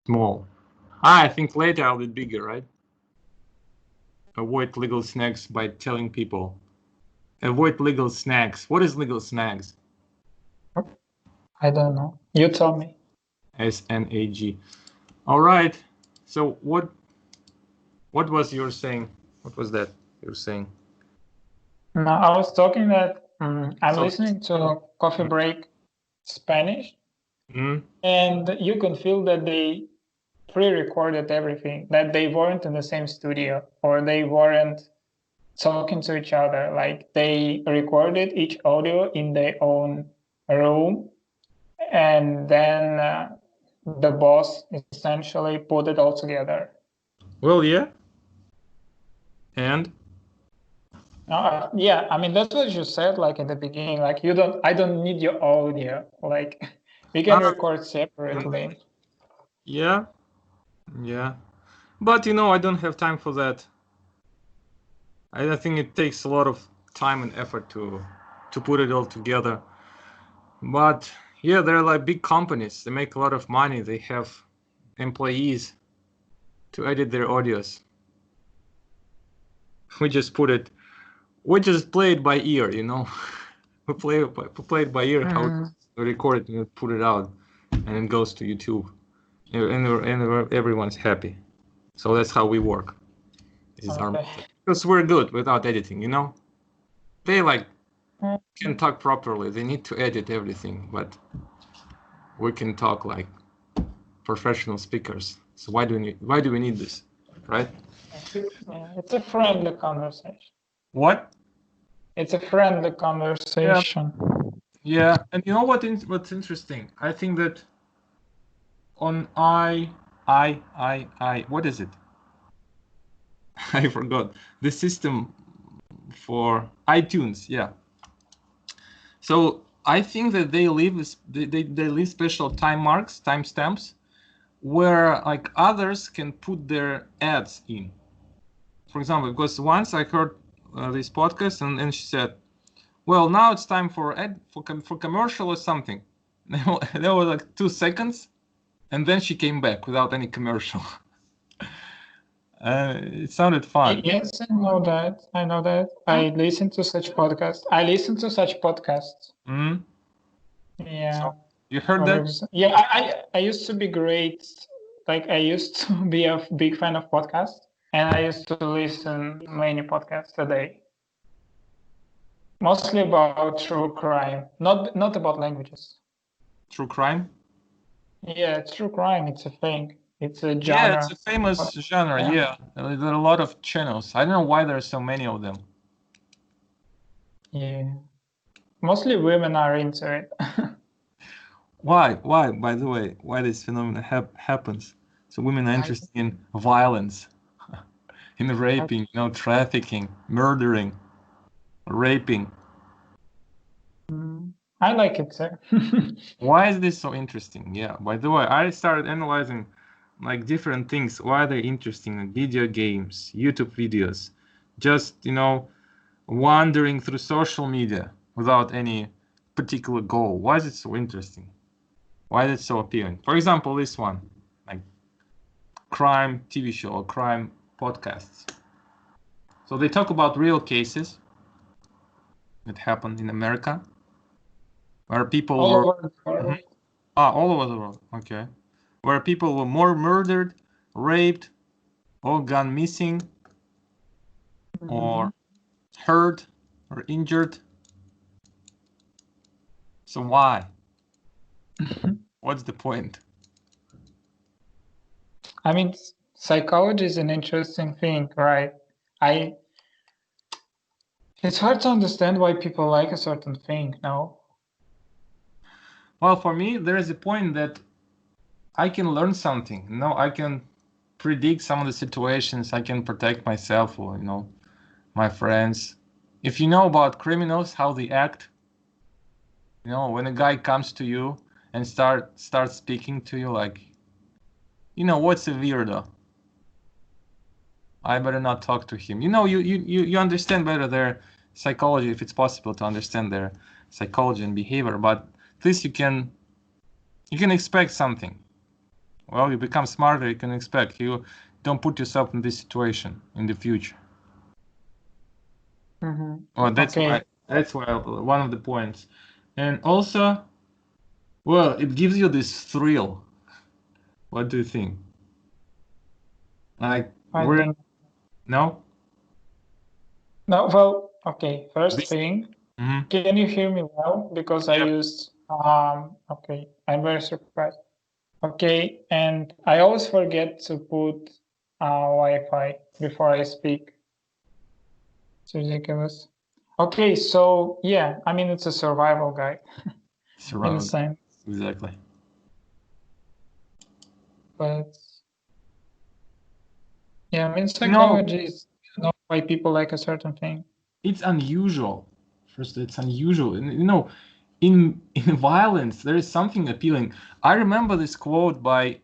Small. I think later I'll be bigger, right? Avoid legal snacks by telling people. Avoid legal snacks. What is legal snacks? I don't know. You tell me. SNAG. All right. So what was you saying? What was that you were saying? No, I was talking that I'm So- listening to Coffee Break Spanish, and you can feel that they pre-recorded everything, that they weren't in the same studio or they weren't talking to each other. Like they recorded each audio in their own room, and then the boss essentially put it all together. Well, yeah. And Yeah, I mean that's what you said like in the beginning. Like I don't need your audio. Like we can record separately. yeah. But I don't have time for that. I think it takes a lot of time and effort to put it all together. But yeah, they're like big companies. They make a lot of money. They have employees to edit their audios. We just play it by ear, we play it by ear, how we record it and put it out, and it goes to YouTube, and everyone's happy. So that's how we work. Because we're good without editing, They can talk properly. They need to edit everything, but we can talk like professional speakers. So why do we need this, right? Yeah, it's a friendly conversation. What? It's a friendly conversation. Yeah, and you know what's interesting? I think that on what is it? I forgot. The system for iTunes, yeah. So I think that they leave special timestamps, where like others can put their ads in. For example, because once I heard this podcast and she said, well, now it's time for commercial or something. There was like 2 seconds, and then she came back without any commercial. It sounded fun. Yes, I know that. I listen to such podcasts. Mm-hmm. Yeah. So you heard that? Yeah, I used to be great. Like I used to be a big fan of podcasts, and I used to listen many podcasts a day. Mostly about true crime, not about languages. True crime? Yeah, true crime. It's a thing. It's a genre. Yeah, it's a famous genre. Yeah, there are a lot of channels. I don't know why there are so many of them. Yeah, mostly women are into it. Why? By the way, why this phenomenon happens? So women are interested in violence, in raping, trafficking, murdering, raping. I like it too. Why is this so interesting? Yeah. By the way, I started analyzing like different things. Why they're interesting in video games, YouTube videos, just wandering through social media without any particular goal. Why is it so interesting? Why is it so appealing? For example, this one, like crime TV show or crime podcasts. So they talk about real cases that happened in America, where people were all over the world. Okay, where people were more murdered, raped, or gone missing, or hurt or injured. So why? What's the point? I mean, psychology is an interesting thing, right? It's hard to understand why people like a certain thing, no? Well, for me, there is a point that I can learn something. I can predict some of the situations. I can protect myself or, my friends. If you know about criminals, how they act, when a guy comes to you and starts speaking to you like, what's a weirdo? I better not talk to him. You understand better their psychology, if it's possible to understand their psychology and behavior. But this you can expect something well, you become smarter, you can expect. You don't put yourself in this situation in the future. Well, that's why one of the points. And also, well, it gives you this thrill. What do you think? Like, no? No, well, okay. First thing, can you hear me well? Because I used, okay, I'm very surprised. Okay, and I always forget to put Wi-Fi before I speak. It's ridiculous. Okay, so yeah, I mean, it's a survival guide. Survival. Insane. Exactly. But yeah, I mean, psychology is why people like a certain thing. It's unusual. First, it's unusual. In violence, there is something appealing. I remember this quote by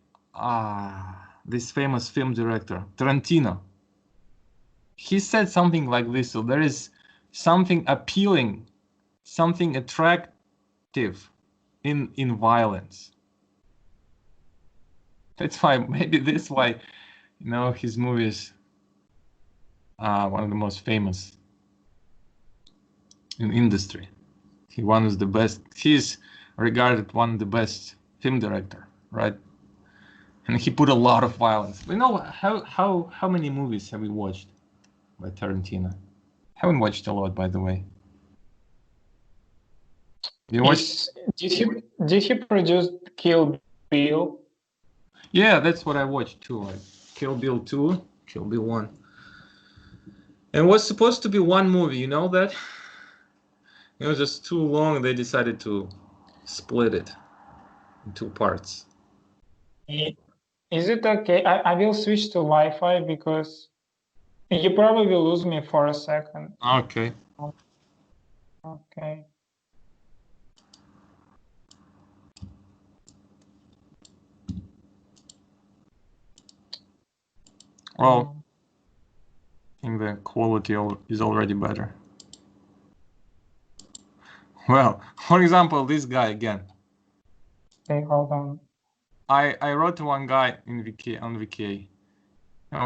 this famous film director, Tarantino. He said something like this. So there is something appealing, something attractive in violence. That's why, maybe this why, his movies are one of the most famous in industry. One is the best. He's regarded one of the best film director, right? And he put a lot of violence. How many movies have we watched by Tarantino? Haven't watched a lot, by the way. Did he produce Kill Bill? Yeah, that's what I watched too. Like Kill Bill 2, Kill Bill 1. And it was supposed to be one movie, you know that? It was just too long. They decided to split it in 2 parts. Is it okay? I will switch to Wi-Fi because you probably will lose me for a second. Okay. Okay. Well, I think the quality is already better. Well, for example, this guy again. Okay, hold on. I wrote to one guy on VK.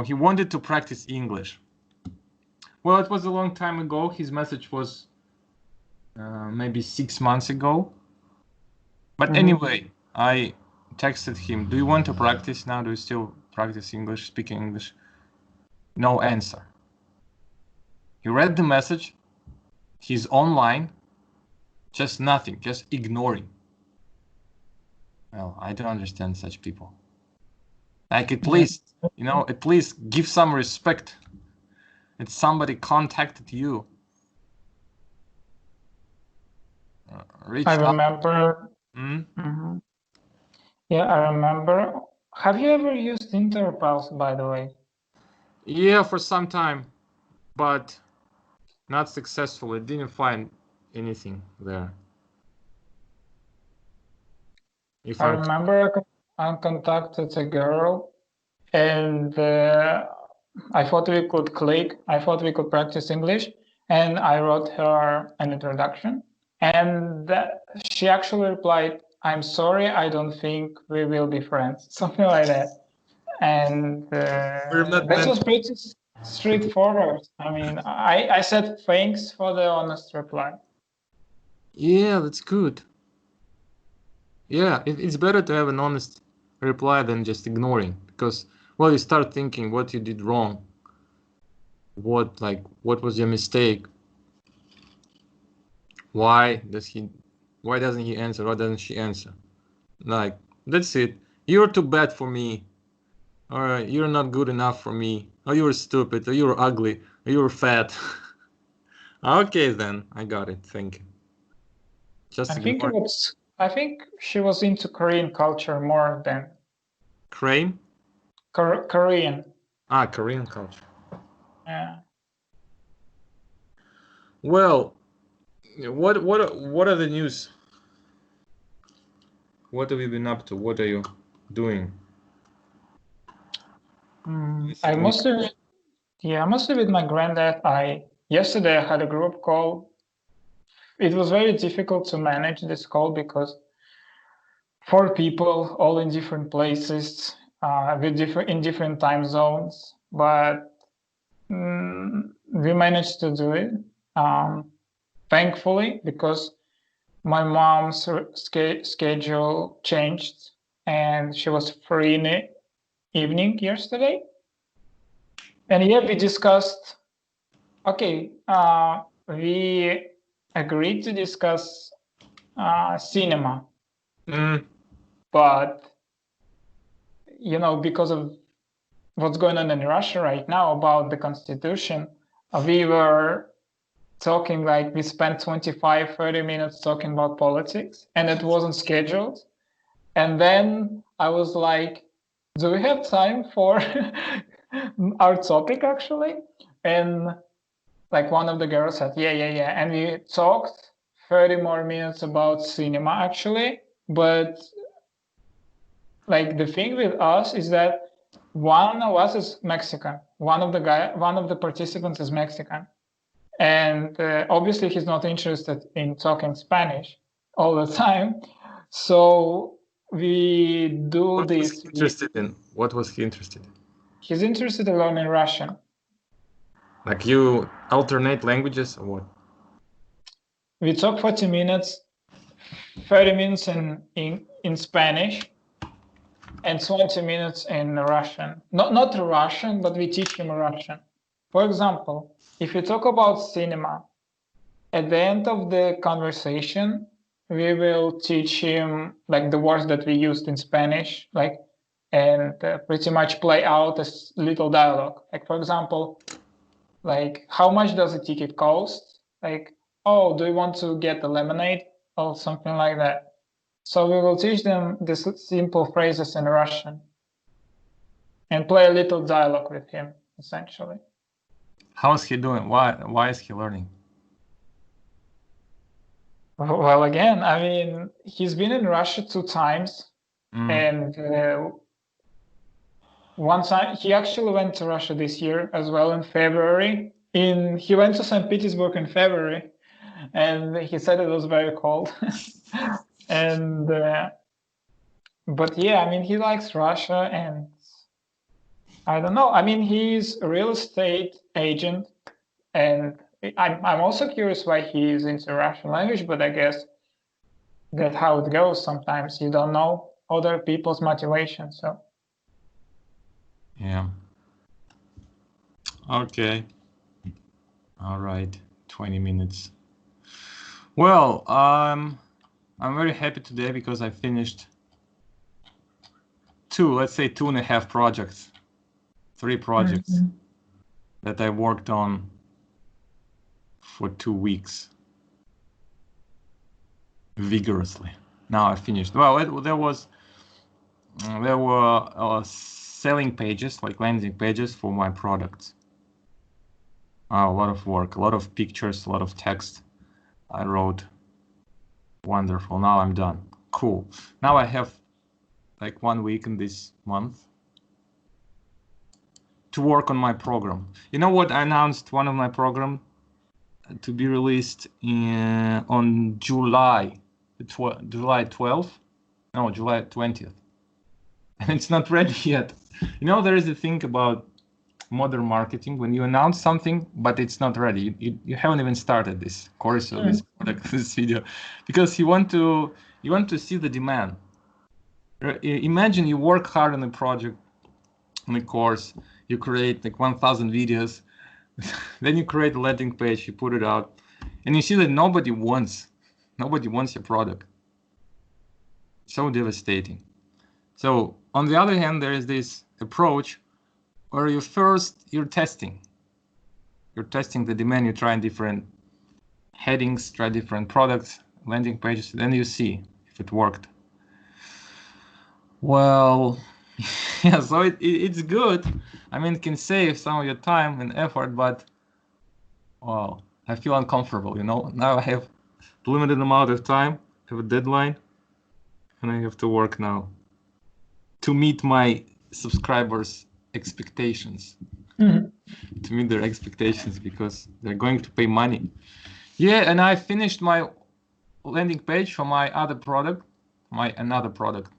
He wanted to practice English. Well, it was a long time ago. His message was maybe 6 months ago. But anyway, I texted him, do you want to practice now? Do you still practice English, speaking English? No answer. He read the message. He's online. Just nothing, just ignoring. Well, I don't understand such people. Like, at least give some respect. If somebody contacted you. I remember. Yeah, I remember. Have you ever used Interpulse, by the way? Yeah, for some time, but not successfully. Didn't find anything there. I remember I contacted a girl, and I thought we could click. I thought we could practice English, and I wrote her an introduction, and she actually replied, "I'm sorry, I don't think we will be friends," something like that. And that was pretty straightforward. I mean, I said thanks for the honest reply. Yeah, that's good. Yeah, it's better to have an honest reply than just ignoring, because, well, you start thinking what you did wrong. What was your mistake? Why doesn't he answer? Why doesn't she answer? Like, that's it. You're too bad for me. Or you're not good enough for me. Or you're stupid. Or you're ugly. Or you're fat. Okay, then. I got it. Thank you. I think she was into Korean culture more than Korean. Korean. Korean culture. Yeah. Well, what are the news? What have you been up to? What are you doing? I mostly with my granddad. Yesterday I had a group call. It was very difficult to manage this call because 4 people, all in different places, in different time zones, but we managed to do it, thankfully, because my mom's schedule changed and she was free in the evening yesterday. And yeah, we discussed, okay, we agreed to discuss cinema. But, you know, because of what's going on in Russia right now about the constitution, we were talking, like, we spent 25-30 minutes talking about politics, and it wasn't scheduled. And then I was like, do we have time for our topic, actually? And like one of the girls said, yeah. And we talked 30 more minutes about cinema, actually. But like the thing with us is that one of us is Mexican. One of the participants is Mexican. And obviously he's not interested in talking Spanish all the time. So we do this. What was he interested in? What was he interested in? He's interested in learning Russian. Like you alternate languages or what? We talk 40 minutes, 30 minutes in Spanish, and 20 minutes in Russian. Not Russian, but we teach him Russian. For example, if you talk about cinema, at the end of the conversation, we will teach him like the words that we used in Spanish, like, and pretty much play out a little dialogue. Like, for example, like, how much does a ticket cost? Like, oh, do you want to get the lemonade or something like that? So we will teach them these simple phrases in Russian and play a little dialogue with him, essentially. How is he doing? Why is he learning? Well, again, I mean, he's been in Russia 2 times, and one time he actually went to Russia this year as well in February. He went to St. Petersburg in February, and he said it was very cold. And but yeah, I mean, he likes Russia, and I don't know. I mean, he's a real estate agent, and I'm also curious why he is into Russian language, but I guess that's how it goes. Sometimes you don't know other people's motivation. So yeah. Okay. All right. 20 minutes. Well, I'm very happy today because I finished let's say 2.5 projects, 3 projects that I worked on for 2 weeks vigorously. Now I finished. Well, there were selling pages, like landing pages for my products. A lot of work, a lot of pictures, a lot of text I wrote. Wonderful. Now I'm done. Cool. Now I have like 1 week in this month to work on my program. You know what? I announced one of my program to be released on July 12th. No, July 20th. And it's not ready yet. You know, there is a thing about modern marketing when you announce something, but it's not ready. You haven't even started this course or this product, this video, because you want to see the demand. Imagine you work hard on a project, on a course, you create like 1,000 videos, then you create a landing page, you put it out, and you see that nobody wants your product. So devastating. So on the other hand, there is this approach where you're testing the demand, you try different headings, try different products, landing pages, then you see if it worked. Well, yeah, so it's good. I mean, it can save some of your time and effort, but well, I feel uncomfortable, you know. Now I have limited amount of time, have a deadline, and I have to work now to meet my subscribers' expectations. To meet their expectations, because they're going to pay money. Yeah, and I finished my landing page for my other product, another product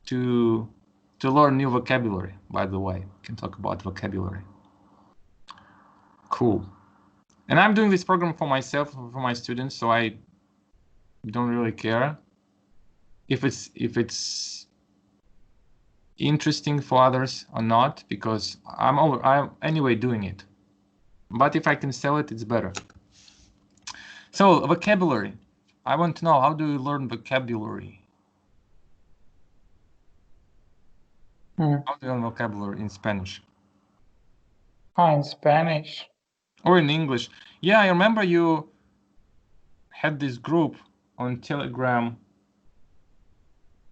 to learn new vocabulary. By the way, we can talk about vocabulary. Cool. And I'm doing this program for myself, for my students, so I don't really care if it's interesting for others or not, because I'm anyway doing it. But if I can sell it, it's better. So vocabulary. I want to know, how do you learn vocabulary? How do you learn vocabulary in Spanish? Oh, in Spanish. Or in English. Yeah, I remember you had this group on Telegram.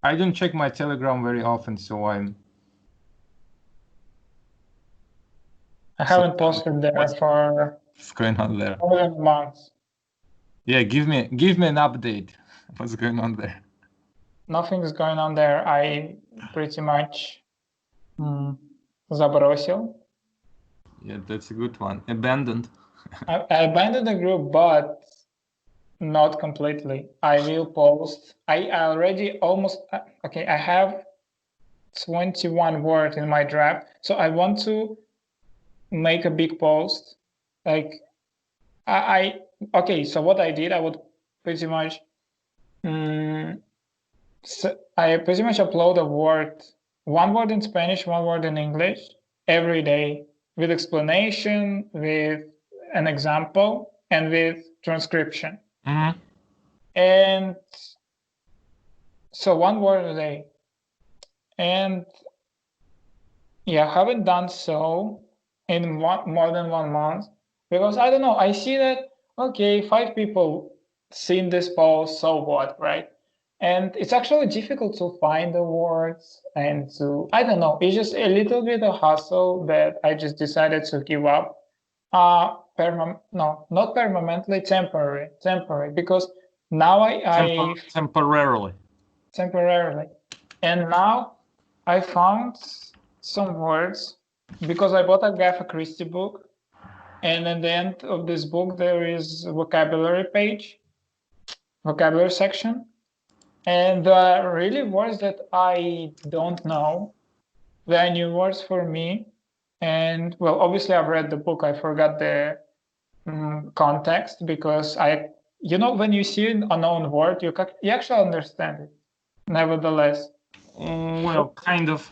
I don't check my Telegram very often, so I haven't posted there for what's going on there? more than a month. Yeah, give me an update. What's going on there? Nothing's going on there. I pretty much забросил. Yeah, that's a good one. Abandoned. I abandoned the group, but not completely. I will post. I already almost, okay, I have 21 words in my draft. So I want to make a big post. Like okay, so what I did, I would pretty much, so I pretty much upload one word in Spanish, one word in English every day, with explanation, with an example, and with transcription. And so one word a day. And yeah, I haven't done so in more than 1 month, because I don't know, I see that, okay, 5 people seen this post, so what, right? And it's actually difficult to find the words and to, I don't know, it's just a little bit of hassle that I just decided to give up. No, not permanently, temporary, because now temporarily. And now I found some words, because I bought a Agatha Christie book, and at the end of this book there is a vocabulary section, and the really words that I don't know, they are new words for me. And well, obviously I've read the book, I forgot the context, because when you see an unknown word, you actually understand it nevertheless. Well, kind of.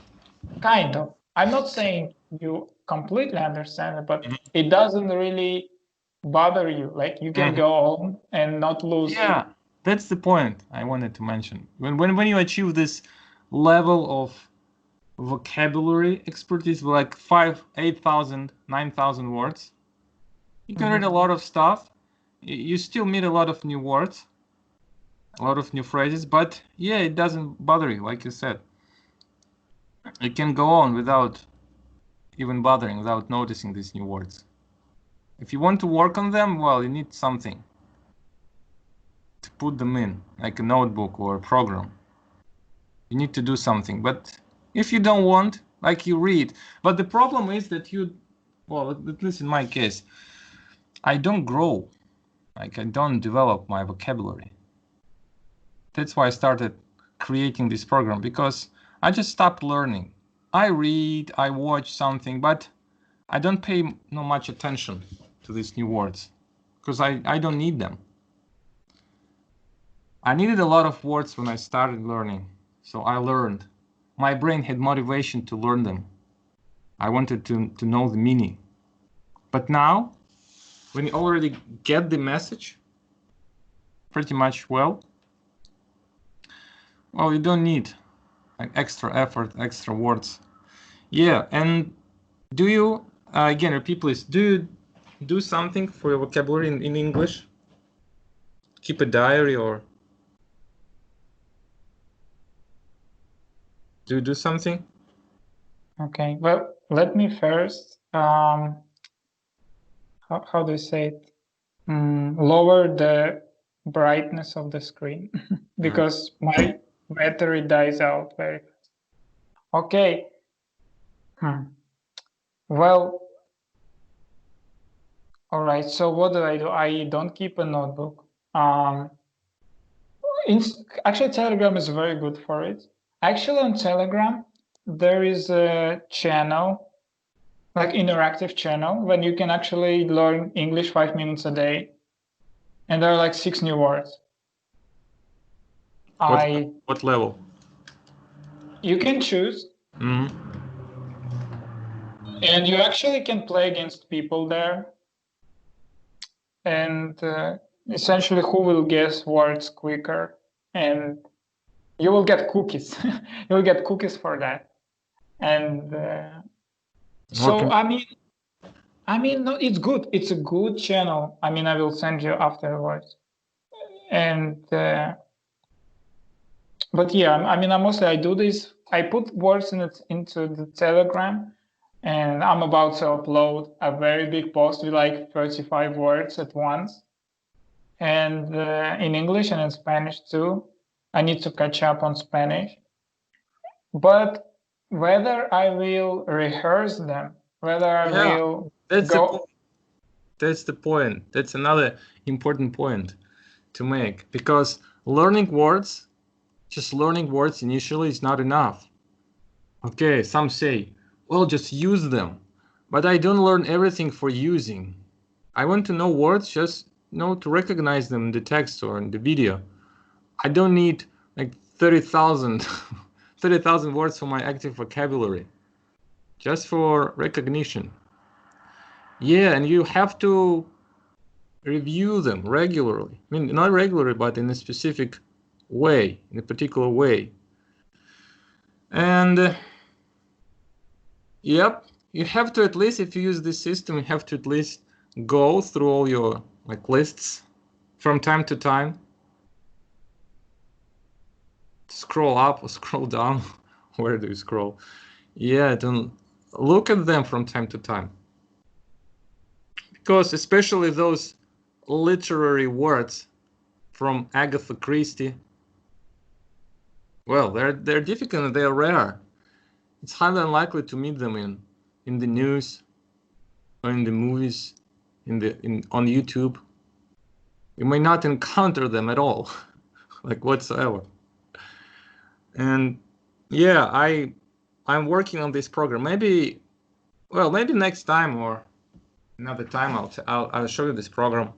I'm not saying you completely understand it, but it doesn't really bother you. Like, you can go home and not lose. Yeah, that's the point I wanted to mention. When you achieve this level of vocabulary expertise, like 5,000, 8,000, 9,000 words, you can read a lot of stuff. You still meet a lot of new words, a lot of new phrases, but yeah, it doesn't bother you, like you said. You can go on without even bothering, without noticing these new words. If you want to work on them, well, you need something to put them in, like a notebook or a program. You need to do something. But if you don't want, like, you read. But the problem is that well, at least in my case, I don't grow. Like, I don't develop my vocabulary. That's why I started creating this program, because I just stopped learning. I read, I watch something, but I don't pay no much attention to these new words, because I don't need them. I needed a lot of words when I started learning, so I learned. My brain had motivation to learn them. I wanted to know the meaning. But now, when you already get the message pretty much well, you don't need like extra effort, extra words. Yeah, and do you, again, repeat please, do you do something for your vocabulary in English? Keep a diary, or do you do something? Okay, well, let me first, how do you say it? Lower the brightness of the screen because my battery dies out very fast. Okay. Well, all right. So what do? I don't keep a notebook. Actually, Telegram is very good for it. Actually, on Telegram, there is a channel, like interactive channel, when you can actually learn English 5 minutes a day. And there are like 6 new words. What level? You can choose. Mm-hmm. And you actually can play against people there. And essentially, who will guess words quicker? And you will get cookies. You'll get cookies for that. And so, Okay. no, it's good. It's a good channel. I will send you afterwards. And but yeah, I do this. I put words into the Telegram, and I'm about to upload a very big post with like 35 words at once, and in English and in Spanish too. I need to catch up on Spanish, but whether I will rehearse them, whether I will go. That's the point. That's another important point to make, because just learning words initially is not enough. Okay, some say, well, just use them. But I don't learn everything for using. I want to know words, just to recognize them in the text or in the video. I don't need like 30,000 30,000 words for my active vocabulary, just for recognition. Yeah, and you have to review them regularly. Not regularly, but in a specific way, in a particular way. And yep, you have to, at least if you use this system, you have to at least go through all your lists from time to time. Scroll up or scroll down. Where do you scroll? Yeah, don't look at them from time to time. Because especially those literary words from Agatha Christie, well, they're difficult and they're rare. It's highly unlikely to meet them in the news or in the movies, on YouTube. You may not encounter them at all, like whatsoever. And yeah, I'm working on this program. Maybe next time or another time I'll show you this program.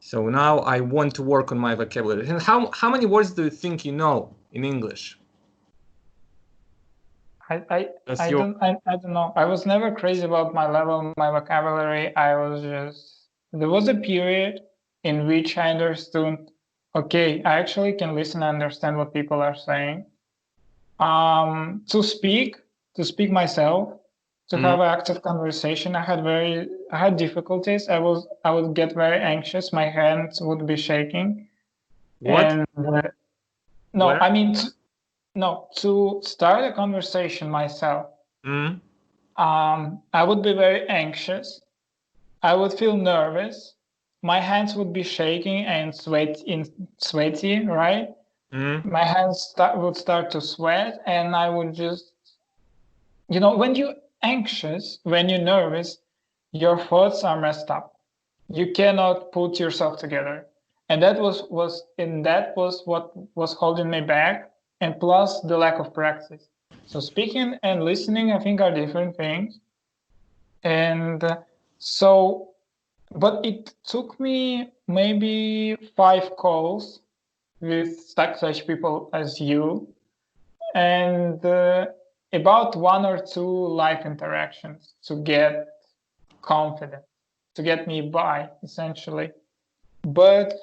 So now I want to work on my vocabulary. And how many words do you think you know in English? I don't know. I was never crazy about my level, my vocabulary. There was a period in which I understood, okay, I actually can listen and understand what people are saying. To speak myself, to have an active conversation, I had difficulties. I would get very anxious. My hands would be shaking. What? And no, to start a conversation myself, I would be very anxious. I would feel nervous. My hands would be shaking and sweaty, right? My hands would start to sweat, and I would just, when you're anxious, when you're nervous, your thoughts are messed up. You cannot put yourself together. And that was what was holding me back, and plus the lack of practice. So speaking and listening, I think, are different things. And but it took me maybe 5 calls with such people as you, and about 1 or 2 live interactions to get confident, to get me by, essentially. But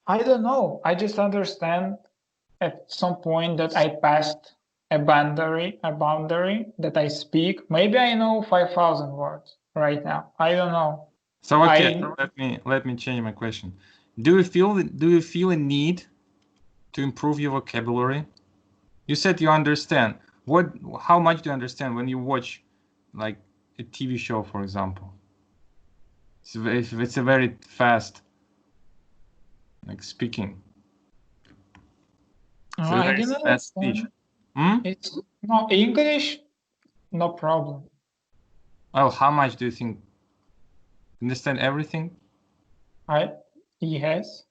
I don't know. I just understand at some point that I passed a boundary that I speak. Maybe I know 5,000 words right now. I don't know. So okay, let me change my question. Do you feel a need to improve your vocabulary? You said you understand. How much do you understand when you watch like a TV show, for example? It's a very fast speaking. I didn't fast speech. It's no English, no problem. Oh, how much do you think? Understand everything? Yes.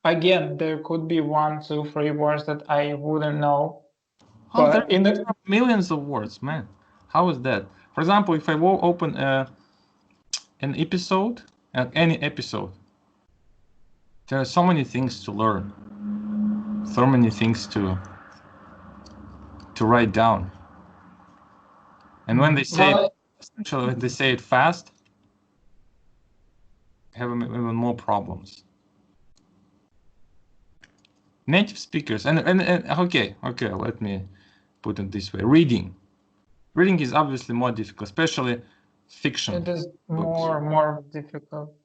again, there could be 1, 2, 3 words that I wouldn't know. Oh, But there are millions of words, man. How is that? For example, if I will open an episode, any episode, there are so many things to learn, so many things to write down. And when they say it, especially when they say it fast, have even more problems. Native speakers and okay, let me put it this way. Reading is obviously more difficult, especially fiction. It is more difficult.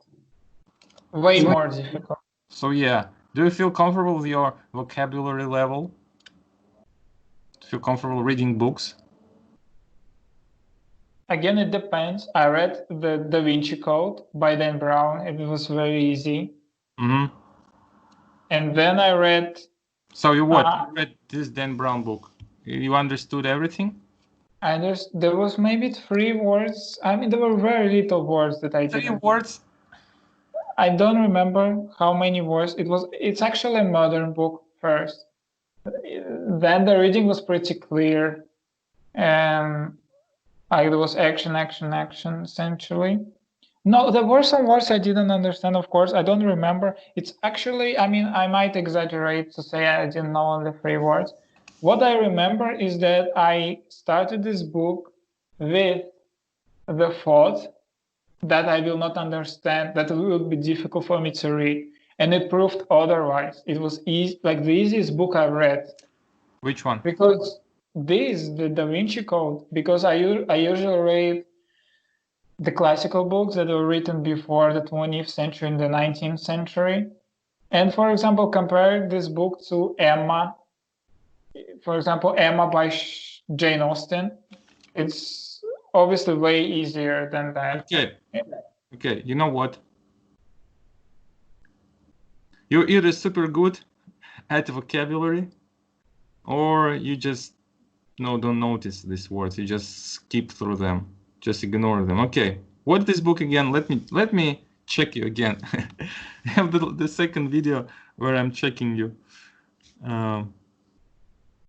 Way more difficult. So yeah, do you feel comfortable with your vocabulary level? Do you feel comfortable reading books? Again, it depends. I read the Da Vinci Code by Dan Brown. It was very easy. Mm-hmm. And then I read... So you read this Dan Brown book. You understood everything? There was maybe 3 words. I mean, there were very little words that I didn't. 3 words? I don't remember how many words. It's actually a modern book first. Then the reading was pretty clear. There was action, essentially. No, there were some words I didn't understand, of course. I don't remember. It's actually, I mean, I might exaggerate to say I didn't know only 3 words. What I remember is that I started this book with the thought that I will not understand, that it will be difficult for me to read. And it proved otherwise. It was easy, like the easiest book I've read. Which one? Because the Da Vinci Code, because I usually read the classical books that were written before the 20th century and the 19th century. And for example, compare this book to Emma. For example, Emma by Jane Austen. It's obviously way easier than that. Okay, you know what? You're either super good at vocabulary, or you just don't notice these words. You just skip through them, just ignore them. Okay, what's this book again? Let me check you again. I have the second video where I'm checking you.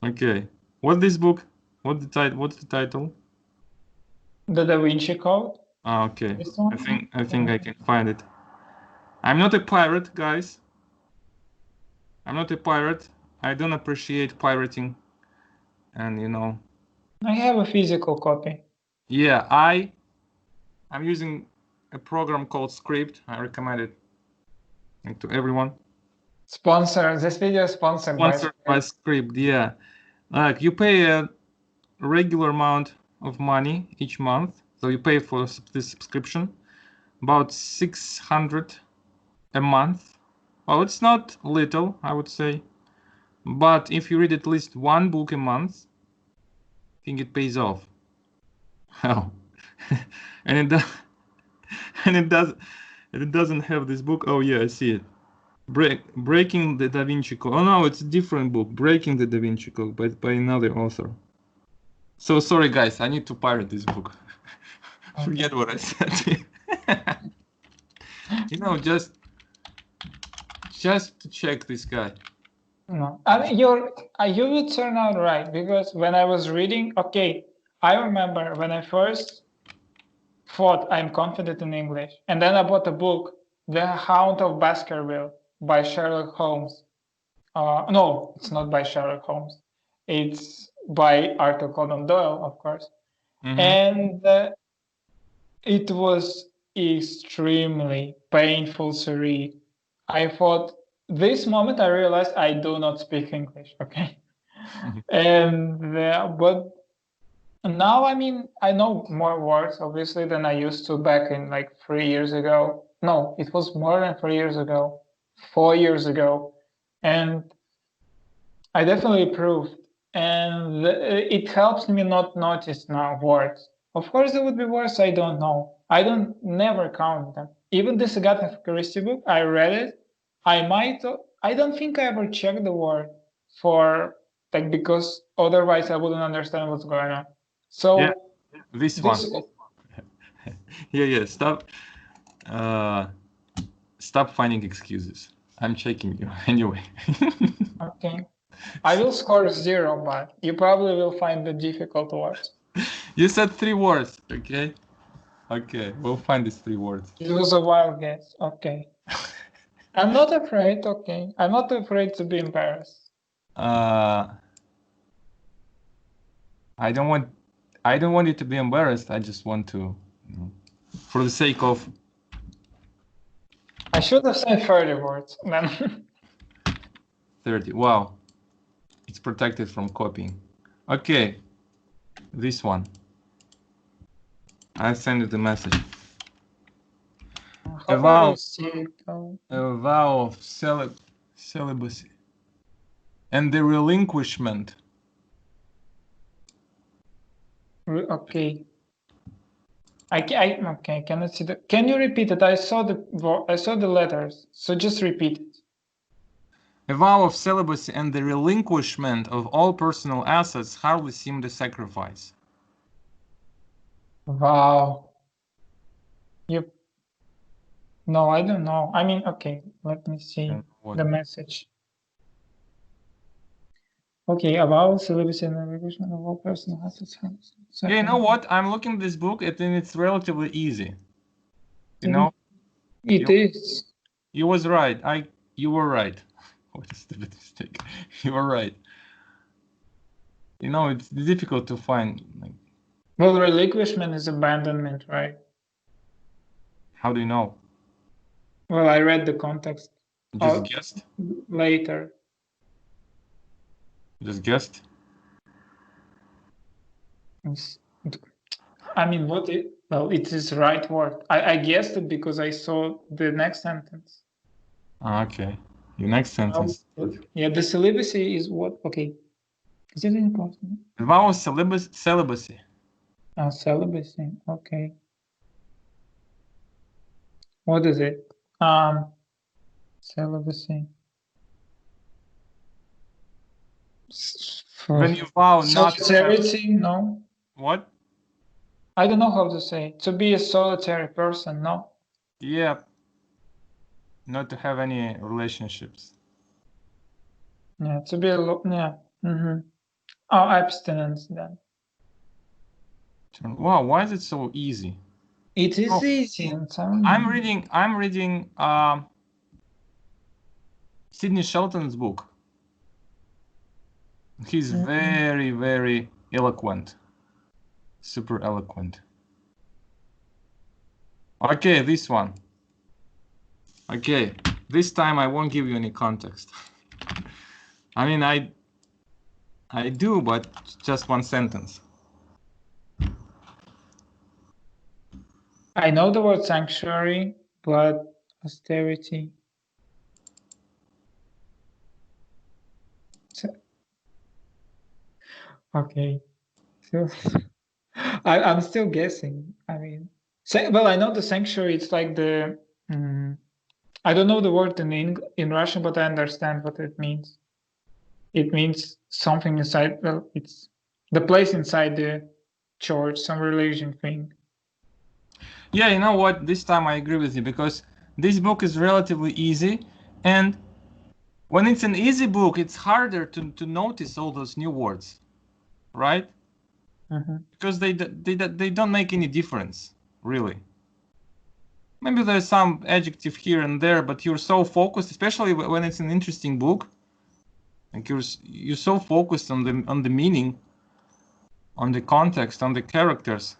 Okay, what's this book? What's the title? The Da Vinci Code. Okay, I think I can find it. I'm not a pirate, guys. I'm not a pirate. I don't appreciate pirating. And I have a physical copy. Yeah, I'm using a program called Script. I recommend it to everyone. This video is sponsored by Script. Yeah, like you pay a regular amount of money each month, so you pay for this subscription, about 600 a month. Well, it's not little, I would say, but if you read at least 1 book a month, I think it pays off. Oh, and it doesn't have this book. Oh yeah, I see it. Breaking the Da Vinci Code. Oh no, it's a different book. Breaking the Da Vinci Code by another author. So sorry guys, I need to pirate this book. Forget what I said. Just to check this guy. No, I mean you would turn out right, because when I was reading, okay, I remember when I first thought I'm confident in English, and then I bought a book, The Hound of Baskerville by Sherlock Holmes. No, it's not by Sherlock Holmes. It's by Arthur Conan Doyle, of course. And it was extremely painful to read. I thought, this moment I realized I do not speak English, okay? And but now, I mean, I know more words, obviously, than I used to back in like 3 years ago. No, it was more than 3 years ago, 4 years ago. And I definitely improved. And it helps me not notice now words. Of course, there would be words I don't know. I don't never count them. Even this Agatha Christie book, I read it. I don't think I ever checked the word for, like, because otherwise I wouldn't understand what's going on. So yeah, this one. Yeah, stop finding excuses. I'm checking you anyway. Okay. I will score 0, but you probably will find the difficult words. You said 3 words, okay? Okay, we'll find these 3 words. It was a wild guess. Okay. I'm not afraid, okay. I'm not afraid to be embarrassed. I don't want you to be embarrassed. I just want to, for the sake of. I should have said 30 words then. 30. Wow. It's protected from copying. Okay. This one. I send you the message. How about you see it? A vow of celibacy and the relinquishment. Okay. I cannot see the. Can you repeat it? I saw the letters. So just repeat it. A vow of celibacy and the relinquishment of all personal assets hardly seemed a sacrifice. Wow. Yep. No, I don't know. I mean, okay, let me see the message. Okay, about celibacy and the relinquishment of all personal assets. Yeah, you know what? I'm looking at this book and it's relatively easy. You know? It is. You was right. You were right. What a stupid mistake. You were right. You know, it's difficult to find. Well, relinquishment is abandonment, right? How do you know? Well, I read the context. Just guessed? Later. Just guessed? I mean, well, it is the right word. I guessed it because I saw the next sentence. Okay. Your next sentence. Yeah, the celibacy is what? Okay. Is it important? The vow of celibacy. Oh, celibacy. Okay. What is it? Celibacy. When you vow not to solidarity, no. What? I don't know how to say. To be a solitary person, no. Yeah. Not to have any relationships. Yeah, to be yeah. Mm-hmm. Oh, abstinence then. Wow, why is it so easy? It is easy. I'm reading Sidney Shelton's book. He's very, very eloquent. Super eloquent. Okay, this one. Okay, this time I won't give you any context. I mean, I do, but just one sentence. I know the word sanctuary, but austerity. Okay. So I'm still guessing. I mean, well, I know the sanctuary. It's like the. I don't know the word in Russian, but I understand what it means. It means something inside. Well, it's the place inside the church, some religion thing. Yeah, you know what? This time I agree with you because this book is relatively easy, and when it's an easy book, it's harder to notice all those new words, right? Because they don't make any difference, really. Maybe there's some adjective here and there, but you're so focused, especially when it's an interesting book. Like you're so focused on the meaning, on the context, on the characters.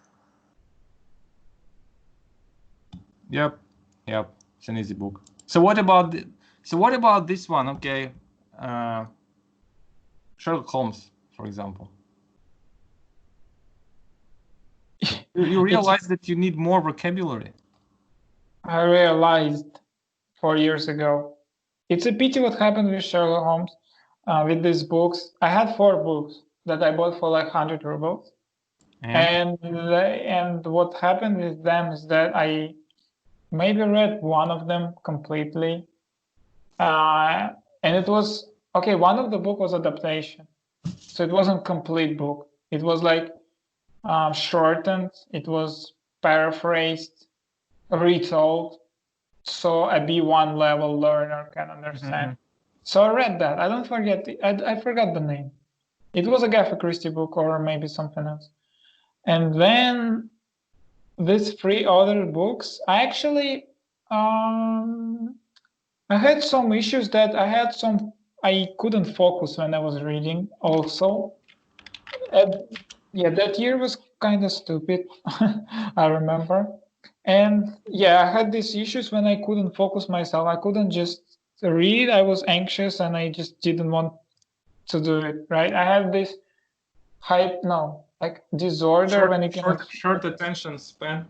Yep, it's an easy book. So what about this one? Okay, Sherlock Holmes, for example. You realize that you need more vocabulary. I realized 4 years ago. It's a pity what happened with Sherlock Holmes. With these books, I had 4 books that I bought for like 100 rubles. And what happened with them is that I maybe read one of them completely. And it was, okay, one of the book was adaptation. So it wasn't complete book. It was like shortened. It was paraphrased, retold. so a B1 level learner can understand. So I read that. I don't forget. I forgot the name. It was a Agatha Christie book or maybe something else. And then these 3 other books, I actually I had some issues that I couldn't focus when I was reading also. Yeah, that year was kind of stupid, I remember. And yeah, I had these issues when I couldn't focus myself. I couldn't just read. I was anxious and I just didn't want to do it, right? I have this disorder when it comes short attention span.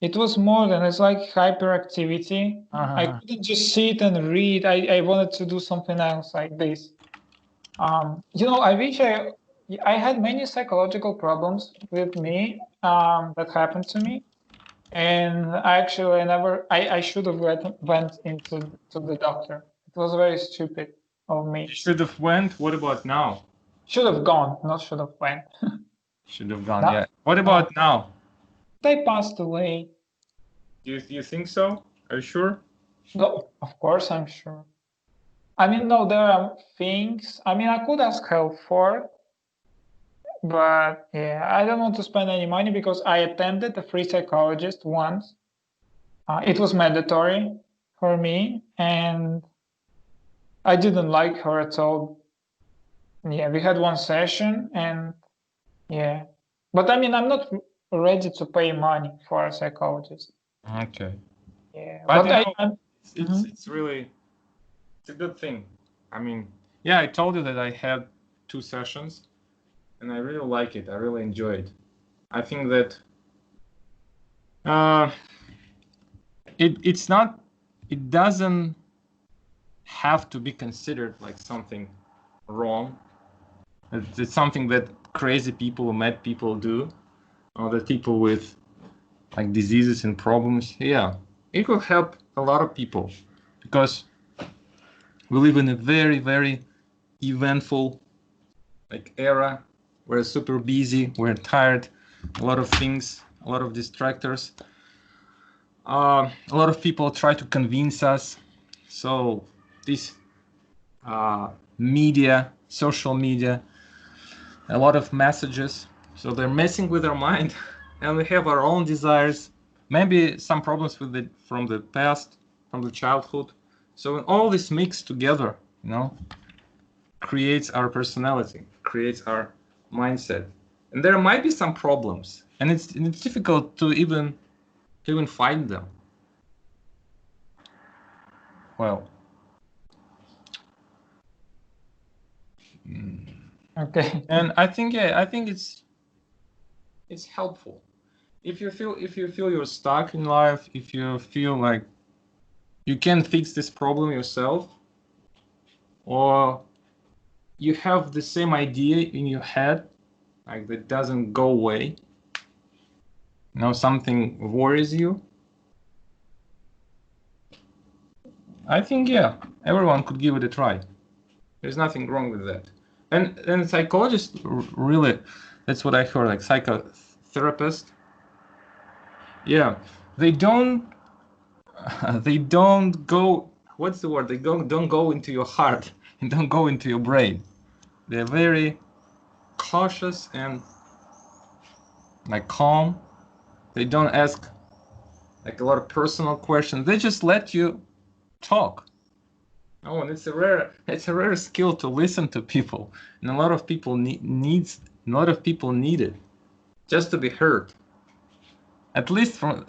It was more than it's like hyperactivity. I couldn't just sit and read. I wanted to do something else like this. I wish I had many psychological problems with me that happened to me, and I should have went into the doctor. It was very stupid of me. You should have went. What about now? Should have gone, not should have went. Should have gone. Yeah. What about now? They passed away. Do you think so? Are you sure? No, of course I'm sure. I mean, no, there are things. I mean, I could ask help for, but yeah, I don't want to spend any money because I attended a free psychologist once. It was mandatory for me, and I didn't like her at all. Yeah, we had one session, and yeah, but I mean, I'm not ready to pay money for a psychologist. Okay. Yeah, but it's really a good thing. I mean, yeah, I told you that I had 2 sessions, and I really like it. I really enjoy it. I think that it doesn't have to be considered like something wrong. It's something that crazy people, mad people do, or that people with like diseases and problems. Yeah, it will help a lot of people because we live in a very, very eventful like era. We're super busy, we're tired, a lot of things, a lot of distractors. A lot of people try to convince us. So this media, social media, a lot of messages. So they're messing with our mind, and we have our own desires, maybe some problems with it from the past, from the childhood. So when all this mixed together, creates our personality, creates our mindset, and there might be some problems, and it's difficult to even find them. Well, okay. And I think it's helpful if you feel you're stuck in life, if you feel like you can't fix this problem yourself, or you have the same idea in your head like that doesn't go away, something worries you. I think everyone could give it a try. There's nothing wrong with that. And psychologists, really, that's what I heard, like psychotherapist. Yeah, they don't go. What's the word? They don't go into your heart and don't go into your brain. They're very cautious and like calm. They don't ask like a lot of personal questions. They just let you talk. Oh, and it's a rare skill to listen to people, and a lot of people need it just to be heard. At least from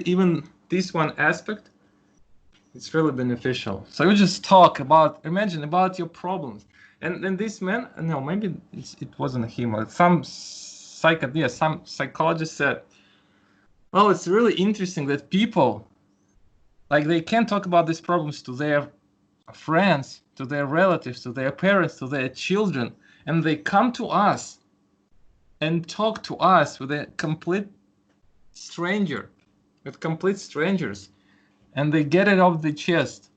even this one aspect, it's really beneficial. So you just imagine about your problems, and this man, no, maybe it wasn't him, or some psychologist said, well, it's really interesting that people, like, they can't talk about these problems to their friends, to their relatives, to their parents, to their children, and they come to us and talk to us with complete strangers, and they get it off the chest.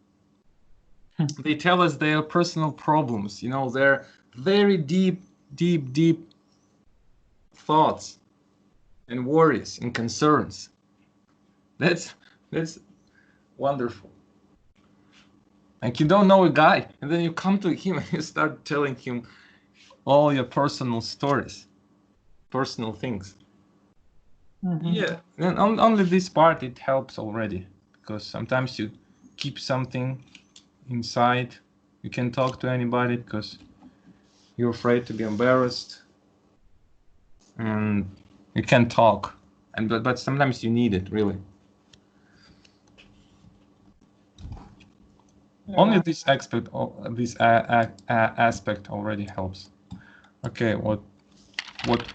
They tell us their personal problems, their very deep thoughts and worries and concerns. That's wonderful. Like you don't know a guy, and then you come to him and you start telling him all your personal stories, personal things. Yeah, and only this part it helps already, because sometimes you keep something inside. You can't talk to anybody because you're afraid to be embarrassed, and you can't talk. And but sometimes you need it really. Only this aspect already helps. Okay, what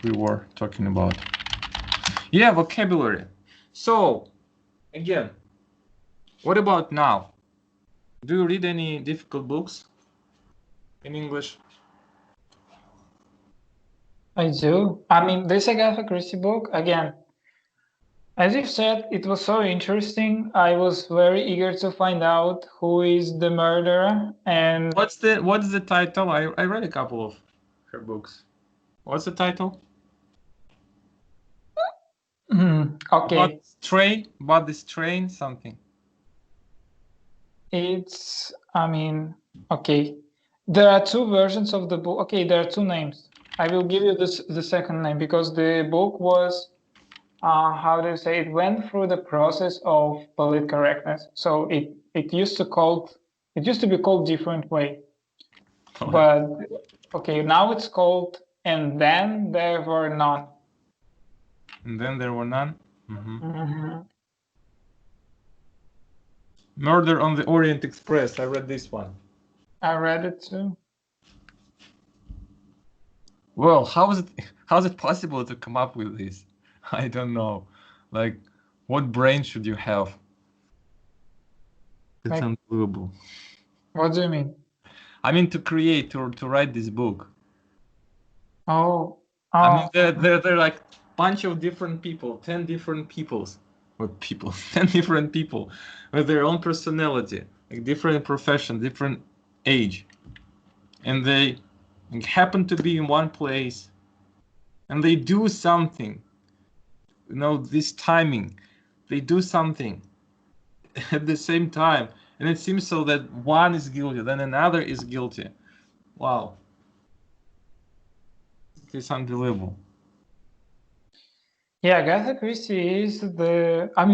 we were talking about? Yeah, vocabulary. So again, what about now? Do you read any difficult books in English? I do. I mean, this Agatha Christie book, again, as you said, it was so interesting. I was very eager to find out who is the murderer. And what's the title? I read a couple of her books. What's the title? Okay. About this train, something. It's, I mean, okay. There are two versions of the book. Okay, there are two names. I will give you the second name because the book was, how do you say, it went through the process of polite correctness. So it used to be called different way. But okay, now it's called And Then There Were None. And Then There Were None. Murder on the Orient Express. I read this one. I read it too. Well, how is it possible to come up with this? I don't know. Like, what brain should you have? It's unbelievable. What do you mean? I mean, to write this book. Oh. I mean, they're like bunch of different people, 10 different peoples, or 10 different people with their own personality, like different profession, different age, and they happen to be in one place, and they do something. You know, this timing, they do something at the same time, and it seems so that one is guilty, then another is guilty. Wow, it's unbelievable. Yeah, Agatha Christie is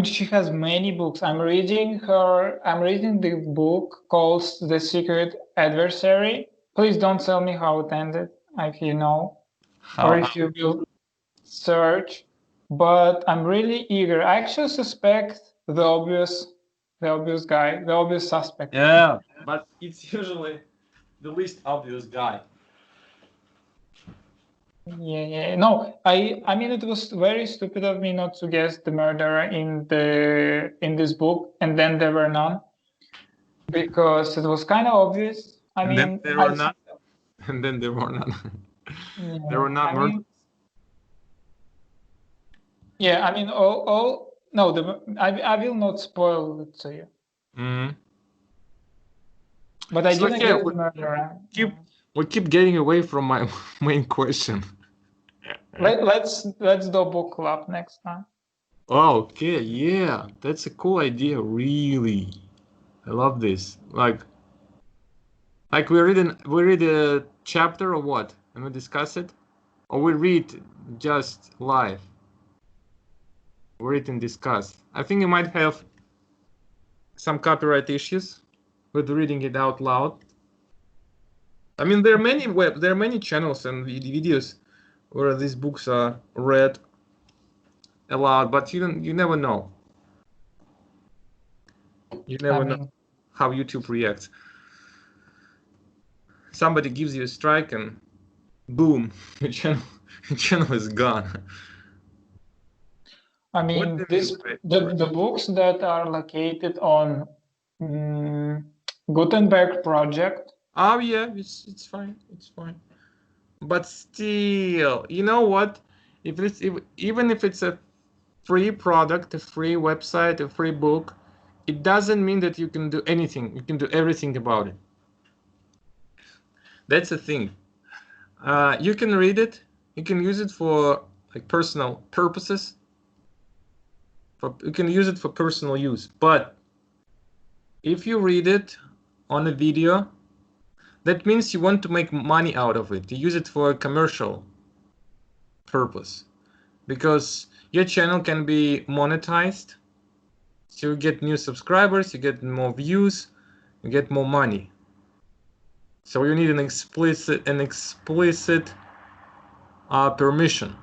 she has many books. I'm reading the book called The Secret Adversary. Please don't tell me how it ended, if you know, or if you will search. But I'm really eager. I actually suspect the obvious guy, the obvious suspect. Yeah, but it's usually the least obvious guy. Yeah. No, I mean it was very stupid of me not to guess the murderer in this book, And Then There Were None, because it was kind of obvious. Then there were none. And then there were none. Yeah, there were not murders. Yeah, I mean all no, I will not spoil it to you. But I didn't get the murderer. We keep getting away from my main question. Let's do book club next time. Oh, okay, yeah, that's a cool idea. Really, I love this. Like we read a chapter or what, and we discuss it, or we read just live. We read and discuss. I think you might have some copyright issues with reading it out loud. I mean, there are many channels and videos where these books are read aloud, but you never know. You never know how YouTube reacts. Somebody gives you a strike and boom, the channel is gone. I mean, the books that are located on Gutenberg project. Oh yeah, it's fine. It's fine. But still, you know what? Even if it's a free product, a free website, a free book, it doesn't mean that you can do anything. You can do everything about it. That's the thing. You can read it. You can use it for like personal purposes, You can use it for personal use. But if you read it on a video, that means you want to make money out of it. You use it for a commercial purpose, because your channel can be monetized. So you get new subscribers, you get more views, you get more money. So you need an explicit permission.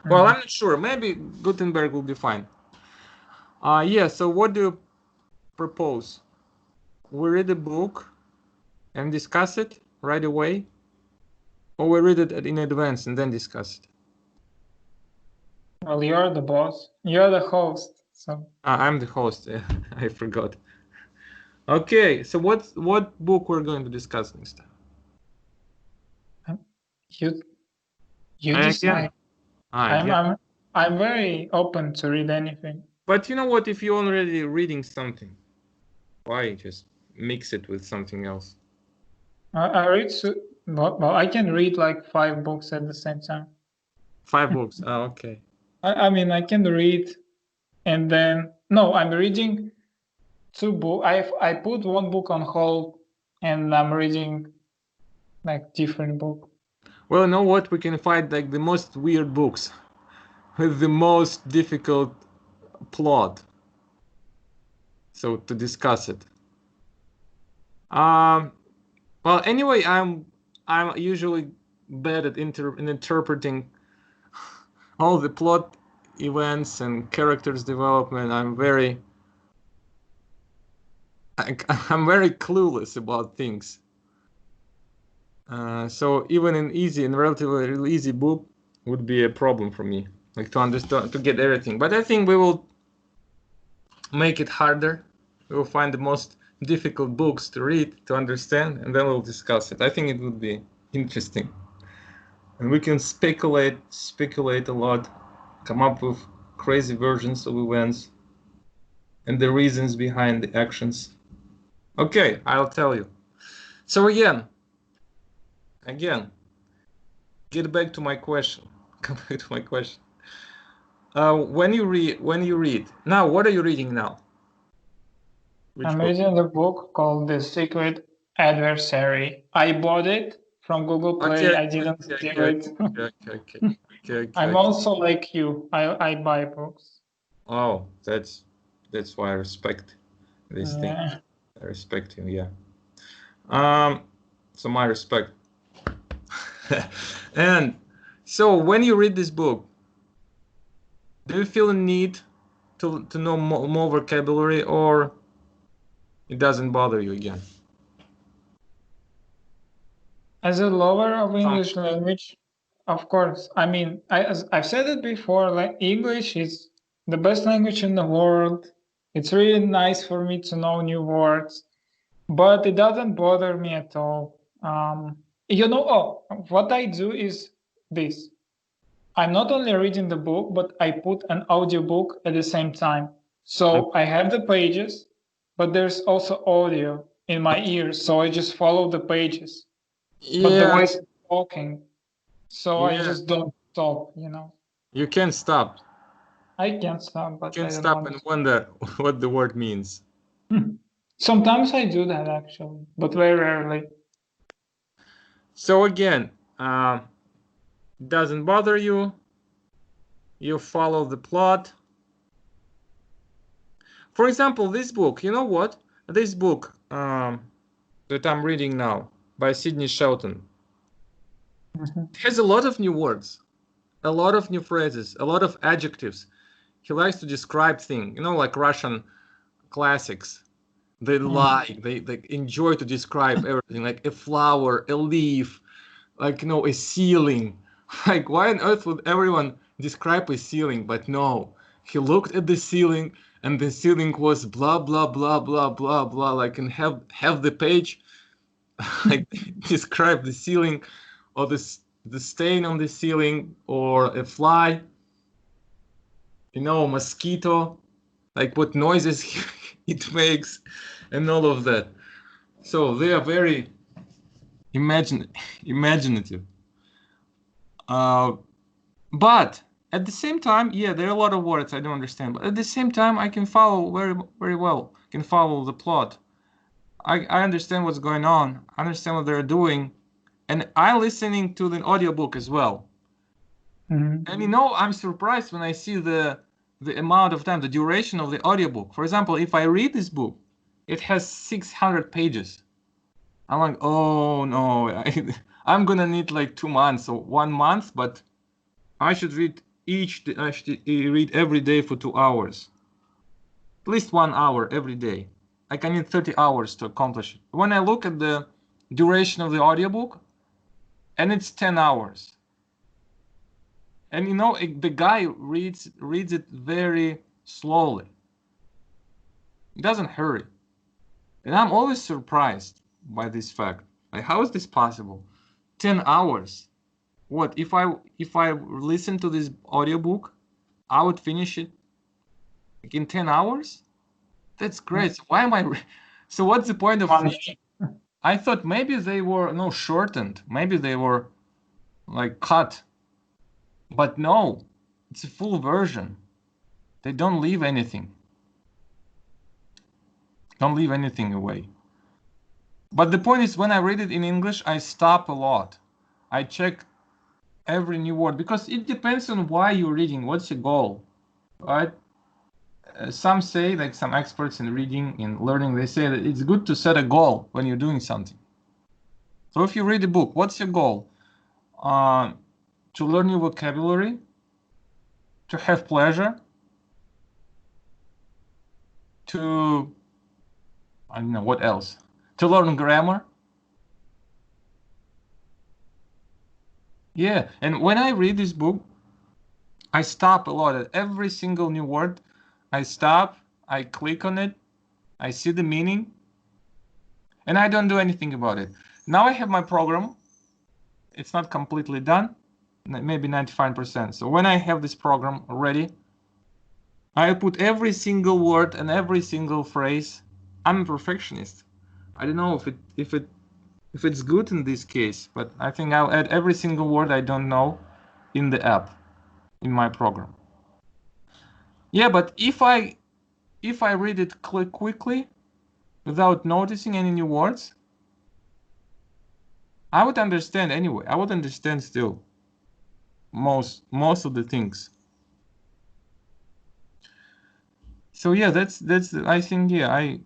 Well, I'm not sure. Maybe Gutenberg will be fine. Yeah. So what do you propose? We read a book and discuss it right away, or we read it in advance and then discuss it? Well, you're the boss. You're the host. So I'm the host. I forgot. Okay. So what book we're going to discuss next time? You decide. I'm very open to read anything. But you know what? If you're already reading something, why just mix it with something else? I read. Well, I can read like 5 books at the same time. 5 books. Oh, okay. I mean, I can read, and then no, I'm reading 2 books. I put 1 book on hold, and I'm reading like different book. Well, you know what? We can find like the most weird books with the most difficult plot, so to discuss it. Well, anyway, I'm usually bad at interpreting all the plot events and characters development. I'm very clueless about things. So even an relatively easy book would be a problem for me, like to understand, to get everything. But I think we will make it harder. We will find the most difficult books to read, to understand, and then we'll discuss it. I think it would be interesting. And we can speculate a lot, come up with crazy versions of events and the reasons behind the actions. Okay, I'll tell you. So again, get back to my question. Come back to my question. When you read, now, what are you reading now? I'm reading a book called The Secret Adversary. I bought it from Google Play. Okay, I didn't do it. Okay. I'm also like you. I buy books. Oh, that's why I respect this thing. I respect you, yeah. So my respect. And so when you read this book, do you feel a need to know more vocabulary, or it doesn't bother you again? As a lover of English language, of course. I mean, I've said it before, like English is the best language in the world. It's really nice for me to know new words, but it doesn't bother me at all. What I do is this. I'm not only reading the book, but I put an audiobook at the same time. So I have the pages, but there's also audio in my ears. So I just follow the pages. Yeah. But the voice is talking. So I just don't stop, You can't stop. I can't stop, but you can't stop and wonder what the word means. Sometimes I do that actually, but very rarely. So again, doesn't bother you. You follow the plot. For example, this book, you know what? This book that I'm reading now by Sidney Shelton has a lot of new words, a lot of new phrases, a lot of adjectives. He likes to describe things, like Russian classics. They they enjoy to describe everything, like a flower, a leaf, like, a ceiling. Like, why on earth would everyone describe a ceiling? But no, he looked at the ceiling, and the ceiling was blah, blah, blah, blah, blah, blah, like, and have the page, like, describe the ceiling, or the stain on the ceiling, or a fly, a mosquito, like what noises it makes, and all of that. So they are very imaginative. But at the same time, yeah, there are a lot of words I don't understand, but at the same time, I can follow very well. Can follow the plot. I understand what's going on. I understand what they're doing, and I'm listening to the audiobook as well. Mm-hmm. And you know, I'm surprised when I see the amount of time, the duration of the audiobook. For example, if I read this book, it has 600 pages. I'm like, oh no, I'm gonna need like 2 months or 1 month, but I should read read every day for 2 hours. At least 1 hour every day. I can need 30 hours to accomplish it. When I look at the duration of the audiobook, and it's 10 hours. And you know, the guy reads it very slowly. He doesn't hurry. And I'm always surprised by this fact. Like, how is this possible? 10 hours. What if I listen to this audiobook, I would finish it like in 10 hours? That's great. So why am I so what's the point of I thought maybe they were shortened. Maybe they were like cut. But no, it's a full version. They don't leave anything. Don't leave anything away. But the point is, when I read it in English, I stop a lot. I check every new word because it depends on why you're reading. What's your goal, right? Some say, like some experts in reading, in learning, they say that it's good to set a goal when you're doing something. So if you read a book, what's your goal? To learn new vocabulary, to have pleasure, to, I don't know, what else? To learn grammar. Yeah, and when I read this book, I stop a lot. At every single new word, I stop, I click on it, I see the meaning, and I don't do anything about it. Now I have my program. It's not completely done, maybe 95%. So when I have this program ready, I put every single word and every single phrase. I'm a perfectionist. I don't know if it's good in this case, but I think I'll add every single word I don't know in the app, in my program. Yeah, but if I read it quickly without noticing any new words, I would understand anyway. I would understand still most of the things. So yeah, that's I think, yeah,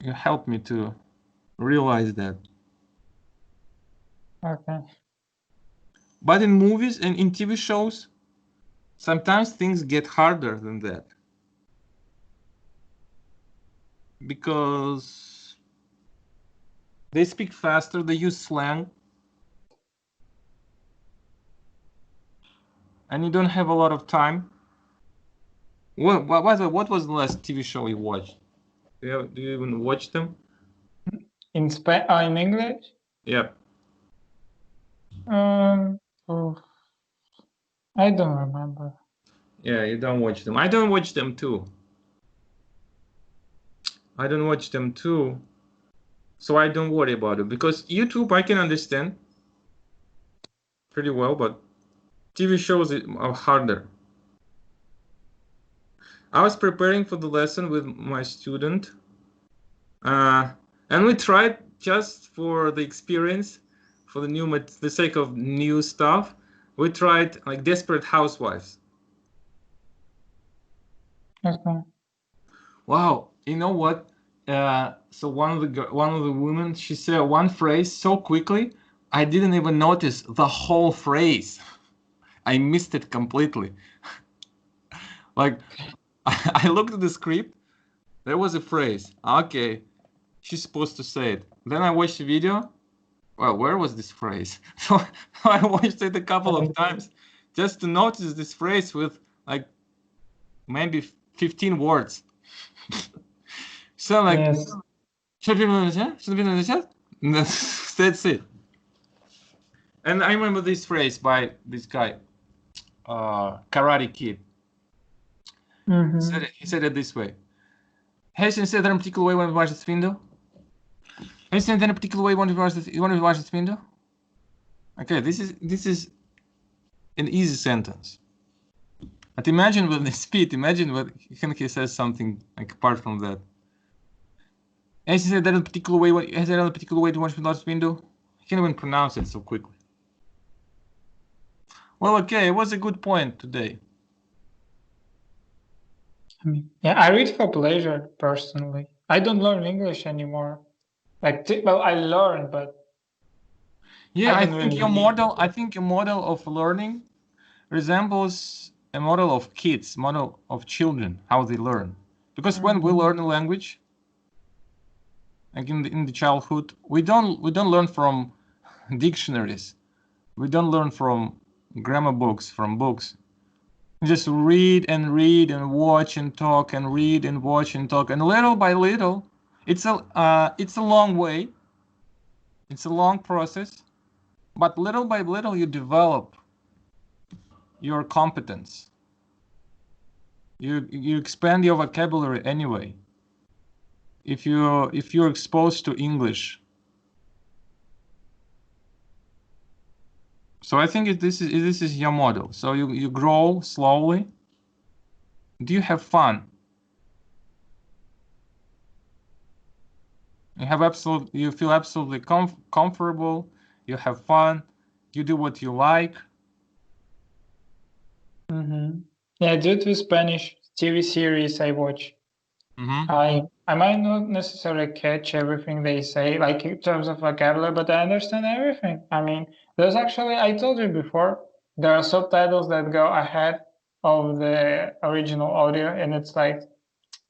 you helped me to realize that. Okay. But in movies and in TV shows, sometimes things get harder than that. Because they speak faster, they use slang, and you don't have a lot of time. What was the last TV show you watched? Do you even watch them? In English? Yeah. Oh, I don't remember. Yeah, you don't watch them. I don't watch them too. I don't watch them too. So I don't worry about it, because YouTube I can understand pretty well, but TV shows are harder. I was preparing for the lesson with my student, and we tried, just for the experience, for the sake of new stuff, we tried like Desperate Housewives. Okay. Wow, you know what? So one of the women, she said one phrase so quickly, I didn't even notice the whole phrase. I missed it completely. Like, I looked at the script, there was a phrase. Okay, she's supposed to say it. Then I watched the video. Well, where was this phrase? So I watched it a couple of times just to notice this phrase with like maybe 15 words. So like, Yes. That's it. And I remember this phrase by this guy, Karate Kid. Mm-hmm. He said it this way: "Hey, since there a particular way when we watch this window? Hey, since there a particular way when we watch this window?" Okay, this is an easy sentence. But imagine with the speed, imagine what he says something like apart from that. And he said that in a particular way, has that in a particular way to watch the last window? I can't even pronounce it so quickly. Well, okay, it was a good point today. Yeah, I read for pleasure personally. I don't learn English anymore. Well, I learn, but yeah, I think your model of learning resembles a model of kids, model of children, how they learn. Because when we learn a language, like in the childhood, we don't learn from dictionaries. We don't learn from grammar books, from books. We just read and watch and talk and read and watch and talk, and little by little, it's a long way. It's a long process, but little by little you develop your competence. You expand your vocabulary anyway. If you're exposed to English. So I think this is your model. So you grow slowly. Do you have fun? You feel absolutely comfortable. You have fun. You do what you like. Yeah, due to Spanish TV series I watch, I might not necessarily catch everything they say, like in terms of vocabulary, but I understand everything. I mean, there's actually, I told you before, there are subtitles that go ahead of the original audio, and it's like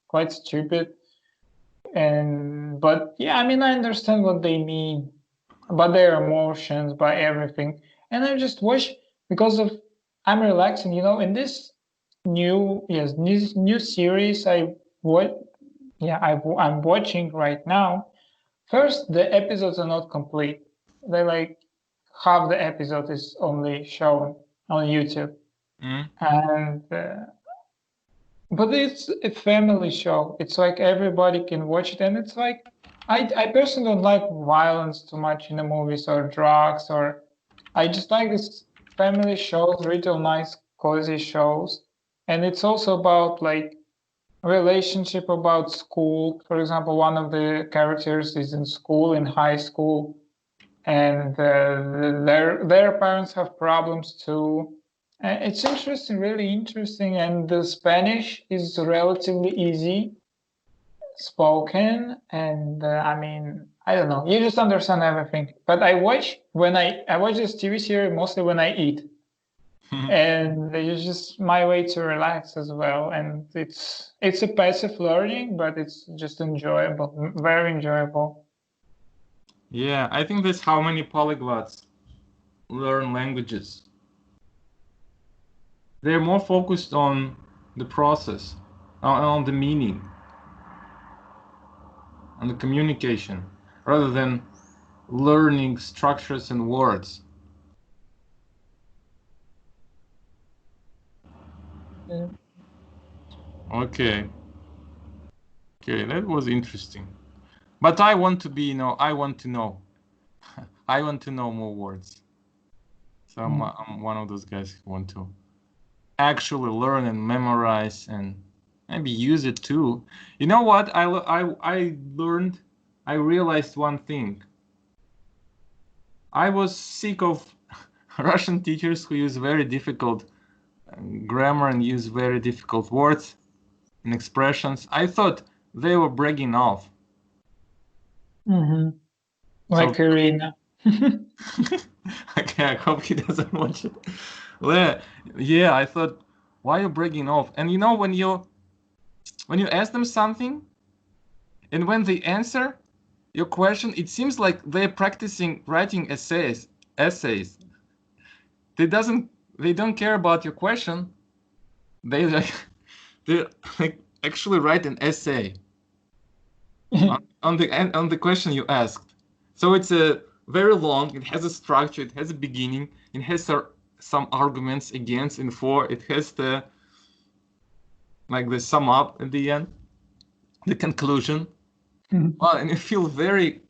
quite stupid. But yeah, I mean, I understand what they mean, about their emotions, by everything, and I just wish because of I'm relaxing, in this new series I'm watching right now. First, the episodes are not complete. They like half the episode is only shown on YouTube, and but it's a family show. It's like everybody can watch it, and it's like I personally don't like violence too much in the movies or drugs, or I just like this family shows, really nice, cozy shows, and it's also about like relationship, about school. For example, one of the characters is in school, in high school, and their parents have problems too. It's interesting, really interesting, and the Spanish is relatively easy spoken, and I mean, I don't know, you just understand everything. But I watch this TV series mostly when I eat, and it's just my way to relax as well. And it's a passive learning, but it's just enjoyable, very enjoyable. Yeah, I think that's how many polyglots learn languages. They're more focused on the process, on the meaning, on the communication, rather than learning structures and words. Yeah. Okay, that was interesting. But I want to know. I want to know more words. So I'm one of those guys who want to actually learn and memorize and maybe use it too. You know what? I realized one thing. I was sick of Russian teachers who use very difficult grammar and use very difficult words and expressions. I thought they were bragging off. Like So, Irina. okay, I hope he doesn't watch it. Yeah, I thought, why are you bragging off? And when you ask them something, and when they answer your question, it seems like they're practicing writing essays. They don't care about your question. They like actually write an essay on the question you asked. So it's a very long. It has a structure. It has a beginning. It has some arguments against and for. It has the sum up at the end, the conclusion. Well, and you feel very,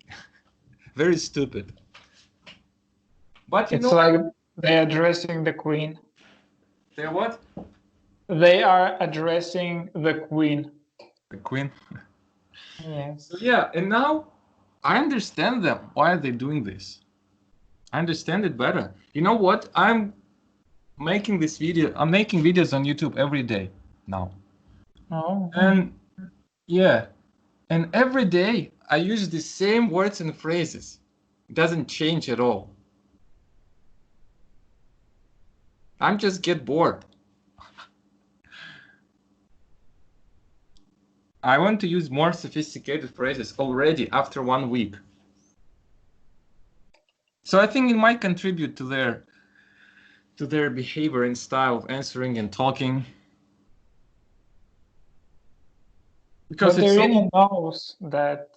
very stupid. But it's like they're addressing the queen. They're what? They are addressing the queen. The queen? Yes. So yeah, and now I understand them. Why are they doing this? I understand it better. You know what? I'm making this video. I'm making videos on YouTube every day now. Oh. And yeah, and every day I use the same words and phrases. It doesn't change at all. I'm just get bored. I want to use more sophisticated phrases already after 1 week. So I think it might contribute to their behavior and style of answering and talking. Because But it's Irina knows that.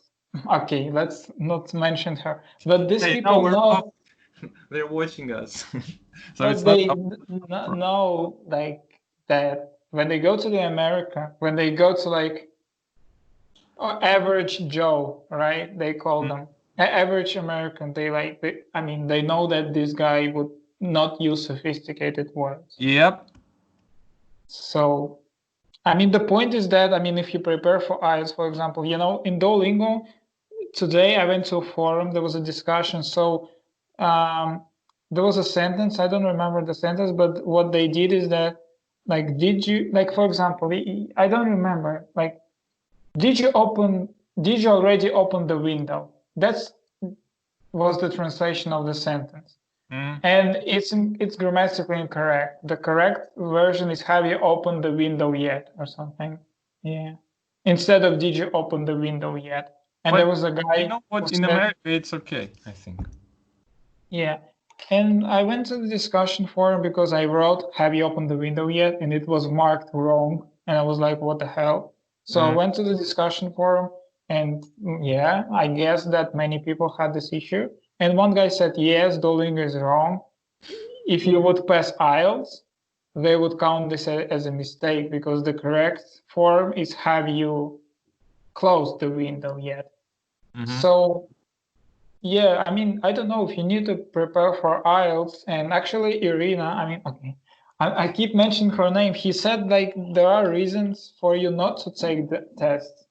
Okay, let's not mention her. But these people know. They're watching us. So but it's they not know like that when they go to the America, when they go to like average Joe, right? They call them average American. They know that this guy would not use sophisticated words. Yep. So, I mean, the point is that, I mean, if you prepare for IELTS, for example, you know, in Duolingo, today I went to a forum, there was a discussion. So there was a sentence, I don't remember the sentence, but what they did is that, like, for example, I don't remember, like, did you already open the window? That's was the translation of the sentence. And it's grammatically incorrect. The correct version is, have you opened the window yet, or something. Yeah. Instead of, did you open the window yet? And there was a guy. You know what? In America, it's okay, I think. Yeah. And I went to the discussion forum because I wrote, have you opened the window yet? And it was marked wrong. And I was like, what the hell? So I went to the discussion forum, and yeah, I guess that many people had this issue. And one guy said, yes, Duolingo is wrong. If you would pass IELTS, they would count this as a mistake, because the correct form is, have you closed the window yet? So yeah, I mean, I don't know if you need to prepare for IELTS. And actually, Irina, I mean, okay, I keep mentioning her name. He said, like, there are reasons for you not to take the test.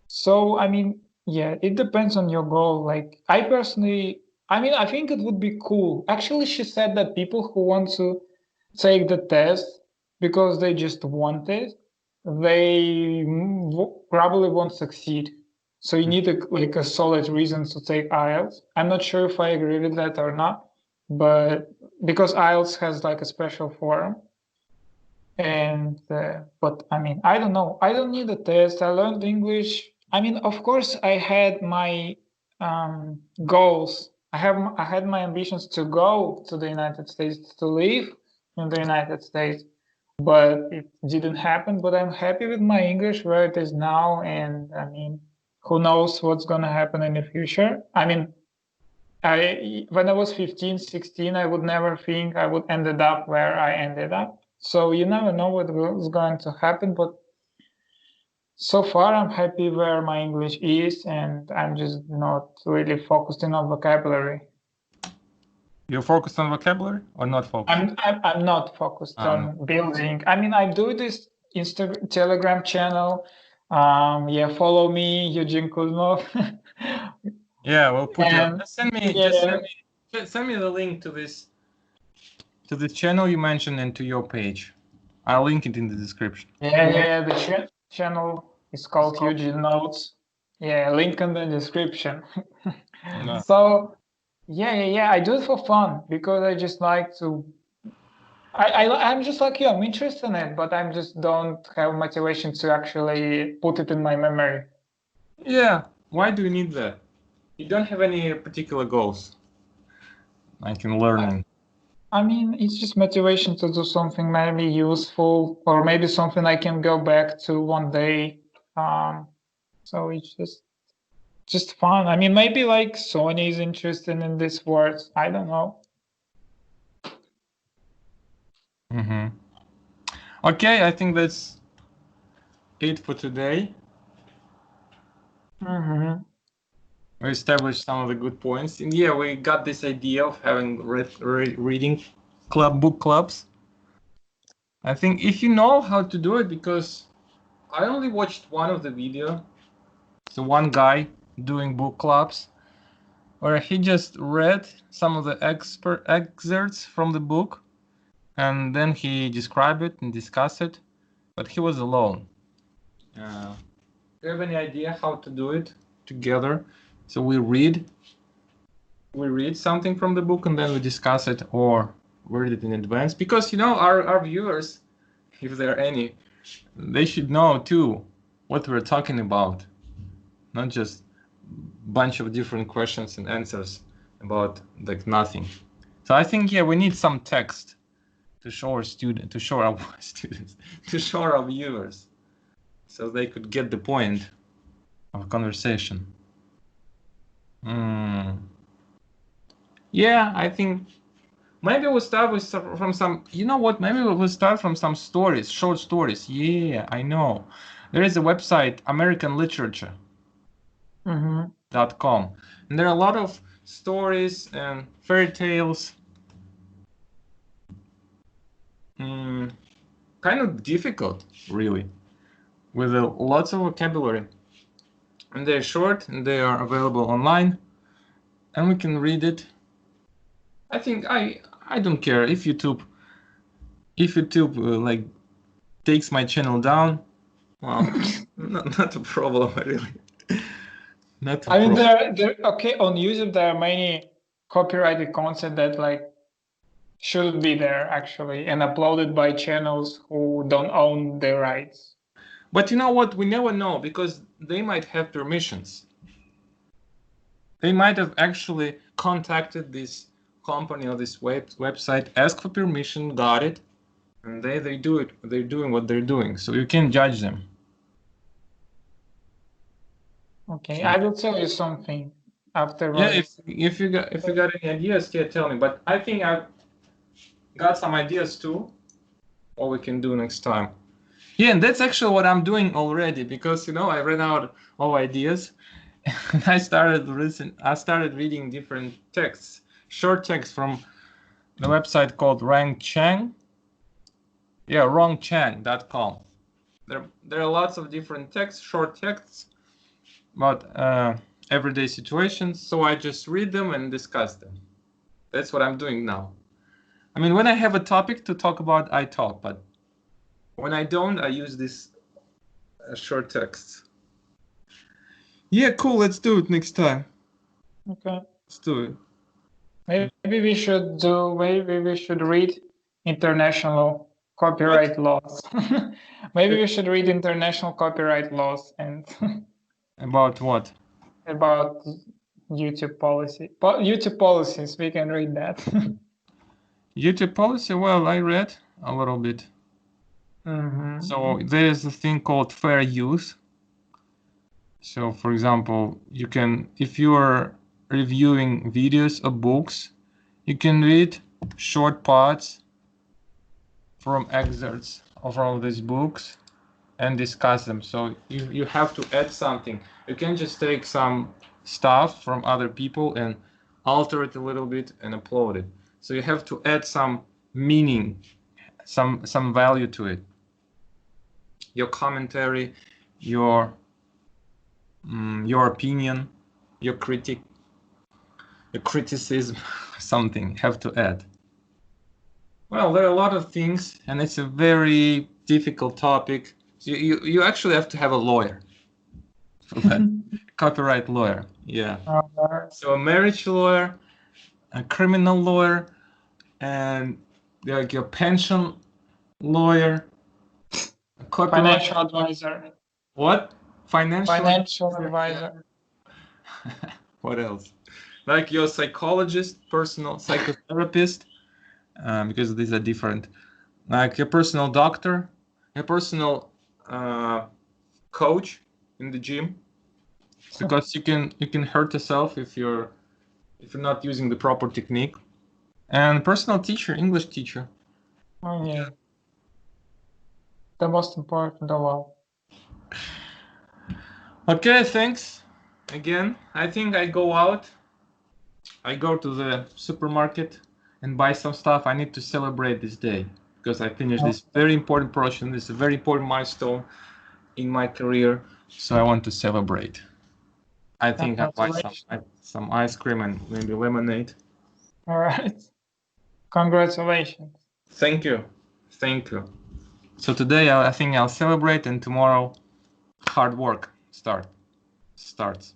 So, I mean, yeah, it depends on your goal. Like, I personally, I mean, I think it would be cool. Actually, she said that people who want to take the test because they just want it, they probably won't succeed. So you need a solid reason to take IELTS. I'm not sure if I agree with that or not, but because IELTS has like a special forum. And but I mean, I don't know. I don't need a test. I learned English. I mean, of course, I had my goals. I had my ambitions to go to the United States, to live in the United States, but it didn't happen. But I'm happy with my English where it is now, and I mean, who knows what's gonna happen in the future? I mean, when I was 15, 16, I would never think I would ended up where I ended up. So you never know what was going to happen, but so far I'm happy where my English is, and I'm just not really focused on vocabulary. You're focused on vocabulary or not focused? I'm not focused on building. I mean, I do this Telegram channel. Yeah, follow me, Eugene Kuzmov. Yeah, we'll put send me the link to this channel you mentioned and to your page. I'll link it in the description. Yeah, the channel is called Eugene Notes. Yeah, link in the description. So yeah, I do it for fun because I just like to. I'm just like you. I'm interested in it, but I just don't have motivation to actually put it in my memory. Yeah, why do you need that? You don't have any particular goals, like in learning. I mean, it's just motivation to do something maybe useful, or maybe something I can go back to one day. So it's just fun. I mean, maybe like Sony is interested in these words. I don't know. Okay, I think that's it for today. We established some of the good points, and yeah, we got this idea of having reading book clubs. I think if you know how to do it, because I only watched one of the video. So one guy doing book clubs where he just read some of the excerpts from the book and then he described it and discussed it, but he was alone. Do you have any idea how to do it together? So we read something from the book and then we discuss it or read it in advance, because our viewers, if there are any, they should know too what we're talking about, not just bunch of different questions and answers about like nothing. So I think we need some text to show our students, to show our viewers, so they could get the point of conversation. Yeah, I think maybe we'll start with from some. You know what? Maybe we'll start from some stories, short stories. Yeah, I know. There is a website, American Literature. .com, and there are a lot of stories and fairy tales. Kind of difficult, really, with lots of vocabulary, and they're short and they are available online, and we can read it. I think I don't care if YouTube like takes my channel down. Well, not a problem, really. I mean, there okay, on YouTube there are many copyrighted content that like shouldn't be there actually, and uploaded by channels who don't own the rights. But you know what? We never know, because they might have permissions. They might have actually contacted this company or this website, asked for permission, got it, and they do it. They're doing what they're doing, so you can't judge them. Okay, I will tell you something after. Yeah, if you got any ideas, tell me. But I think I've got some ideas too, what we can do next time. Yeah, and that's actually what I'm doing already, because I ran out of ideas. And I started reading different texts, short texts from the website called Rangchang. Yeah, wrongchang.com. There are lots of different texts, short texts about everyday situations. So I just read them and discuss them. That's what I'm doing now. I mean, when I have a topic to talk about, I talk, but when I don't, I use this short texts. Yeah, cool. Let's do it next time. Okay. Let's do it. Maybe we should read international copyright laws. Maybe we should read international copyright laws and about what? About YouTube policy. YouTube policies, we can read that. YouTube policy? Well, I read a little bit. So there is a thing called fair use. So, for example, you can, if you are reviewing videos or books, you can read short parts from excerpts of all these books and discuss them. So you have to add something. You can just take some stuff from other people and alter it a little bit and upload it. So you have to add some meaning, some value to it. Your commentary, your opinion, your criticism, something have to add. Well, there are a lot of things, and it's a very difficult topic. So you actually have to have a lawyer for that. Copyright lawyer, yeah. So a marriage lawyer, a criminal lawyer, and like your pension lawyer, a financial advisor. What? Financial advisor. What else? Like your psychologist, personal psychotherapist, because these are different. Like your personal doctor, your personal coach in the gym, because you can hurt yourself if you're not using the proper technique. And personal teacher, English teacher. Oh yeah. The most important of all. Okay, thanks again. I think I go out. I go to the supermarket and buy some stuff. I need to celebrate this day. because I finished this very important project. This is a very important milestone in my career, so I want to celebrate. I think I'll buy some ice cream and maybe lemonade. All right. Congratulations. Thank you. Thank you. So today I think I'll celebrate, and tomorrow hard work starts.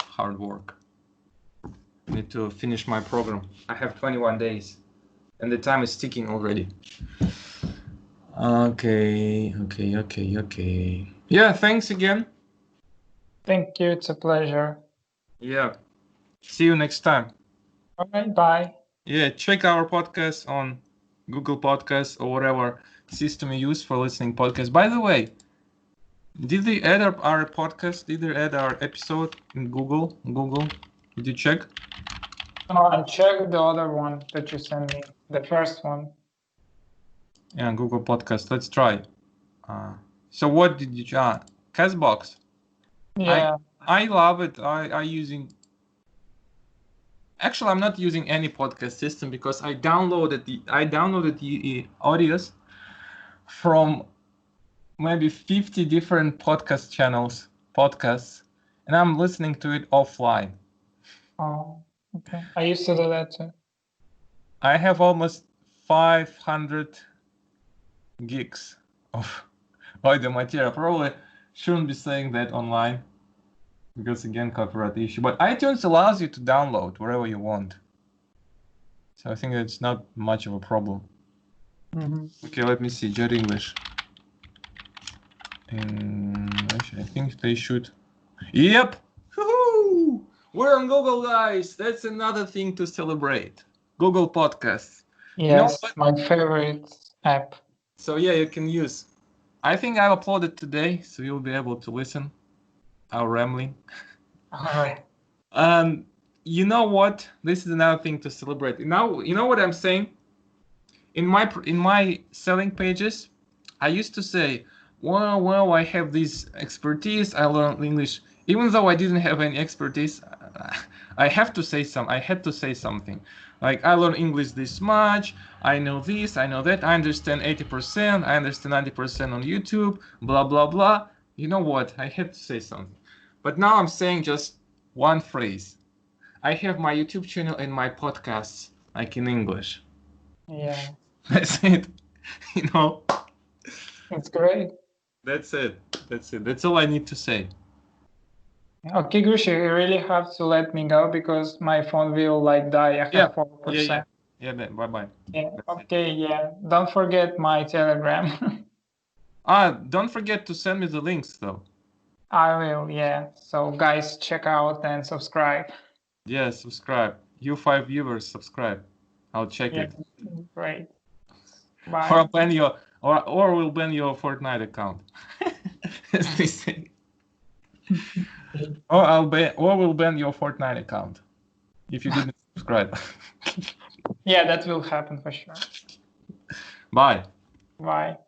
Hard work. I need to finish my program. I have 21 days and the time is ticking already. Okay. Yeah, thanks again. Thank you. It's a pleasure. Yeah. See you next time. All right. Bye. Yeah, check our podcast on Google Podcasts or whatever system you use for listening podcasts. By the way, did they add our podcast? Did they add our episode in Google? Did you check? Oh, I checked the other one that you sent me, the first one. Yeah, Google Podcast. Let's try. So what did you try? Castbox. Yeah. I love it. I using. Actually, I'm not using any podcast system because I downloaded the audios from maybe 50 different podcasts, and I'm listening to it offline. Oh, okay. I used to do that too. I have almost 500 gigs of audio material. Probably shouldn't be saying that online because again, copyright issue. But iTunes allows you to download wherever you want. So I think it's not much of a problem. Okay, let me see. Jet English. I think they should. Yep. Woohoo! We're on Google, guys. That's another thing to celebrate. Google Podcasts. Yes, my favorite app. So yeah, you can use. I think I've uploaded today, so you'll be able to listen. Our rambling. All right. You know what? This is another thing to celebrate. Now, you know what I'm saying? In my selling pages, I used to say, well, I have this expertise. I learned English, even though I didn't have any expertise. I had to say something. Like, I learned English this much. I know this. I know that. I understand 80%. I understand 90% on YouTube. Blah blah blah. You know what? I had to say something. But now I'm saying just one phrase. I have my YouTube channel and my podcasts, like in English. Yeah. That's it. You know. It's great. That's it. That's all I need to say. Okay, Gushi, you really have to let me go because my phone will die. I have 4%. Yeah, bye-bye. Yeah. Okay, yeah. Don't forget my Telegram. Don't forget to send me the links though. I will, yeah. So guys, check out and subscribe. Yeah, subscribe. You 5 viewers, subscribe. I'll check it. Great. Bye. Or we'll ban your Fortnite account. As they say. Or we'll ban your Fortnite account if you didn't subscribe. Yeah, that will happen for sure. Bye. Bye.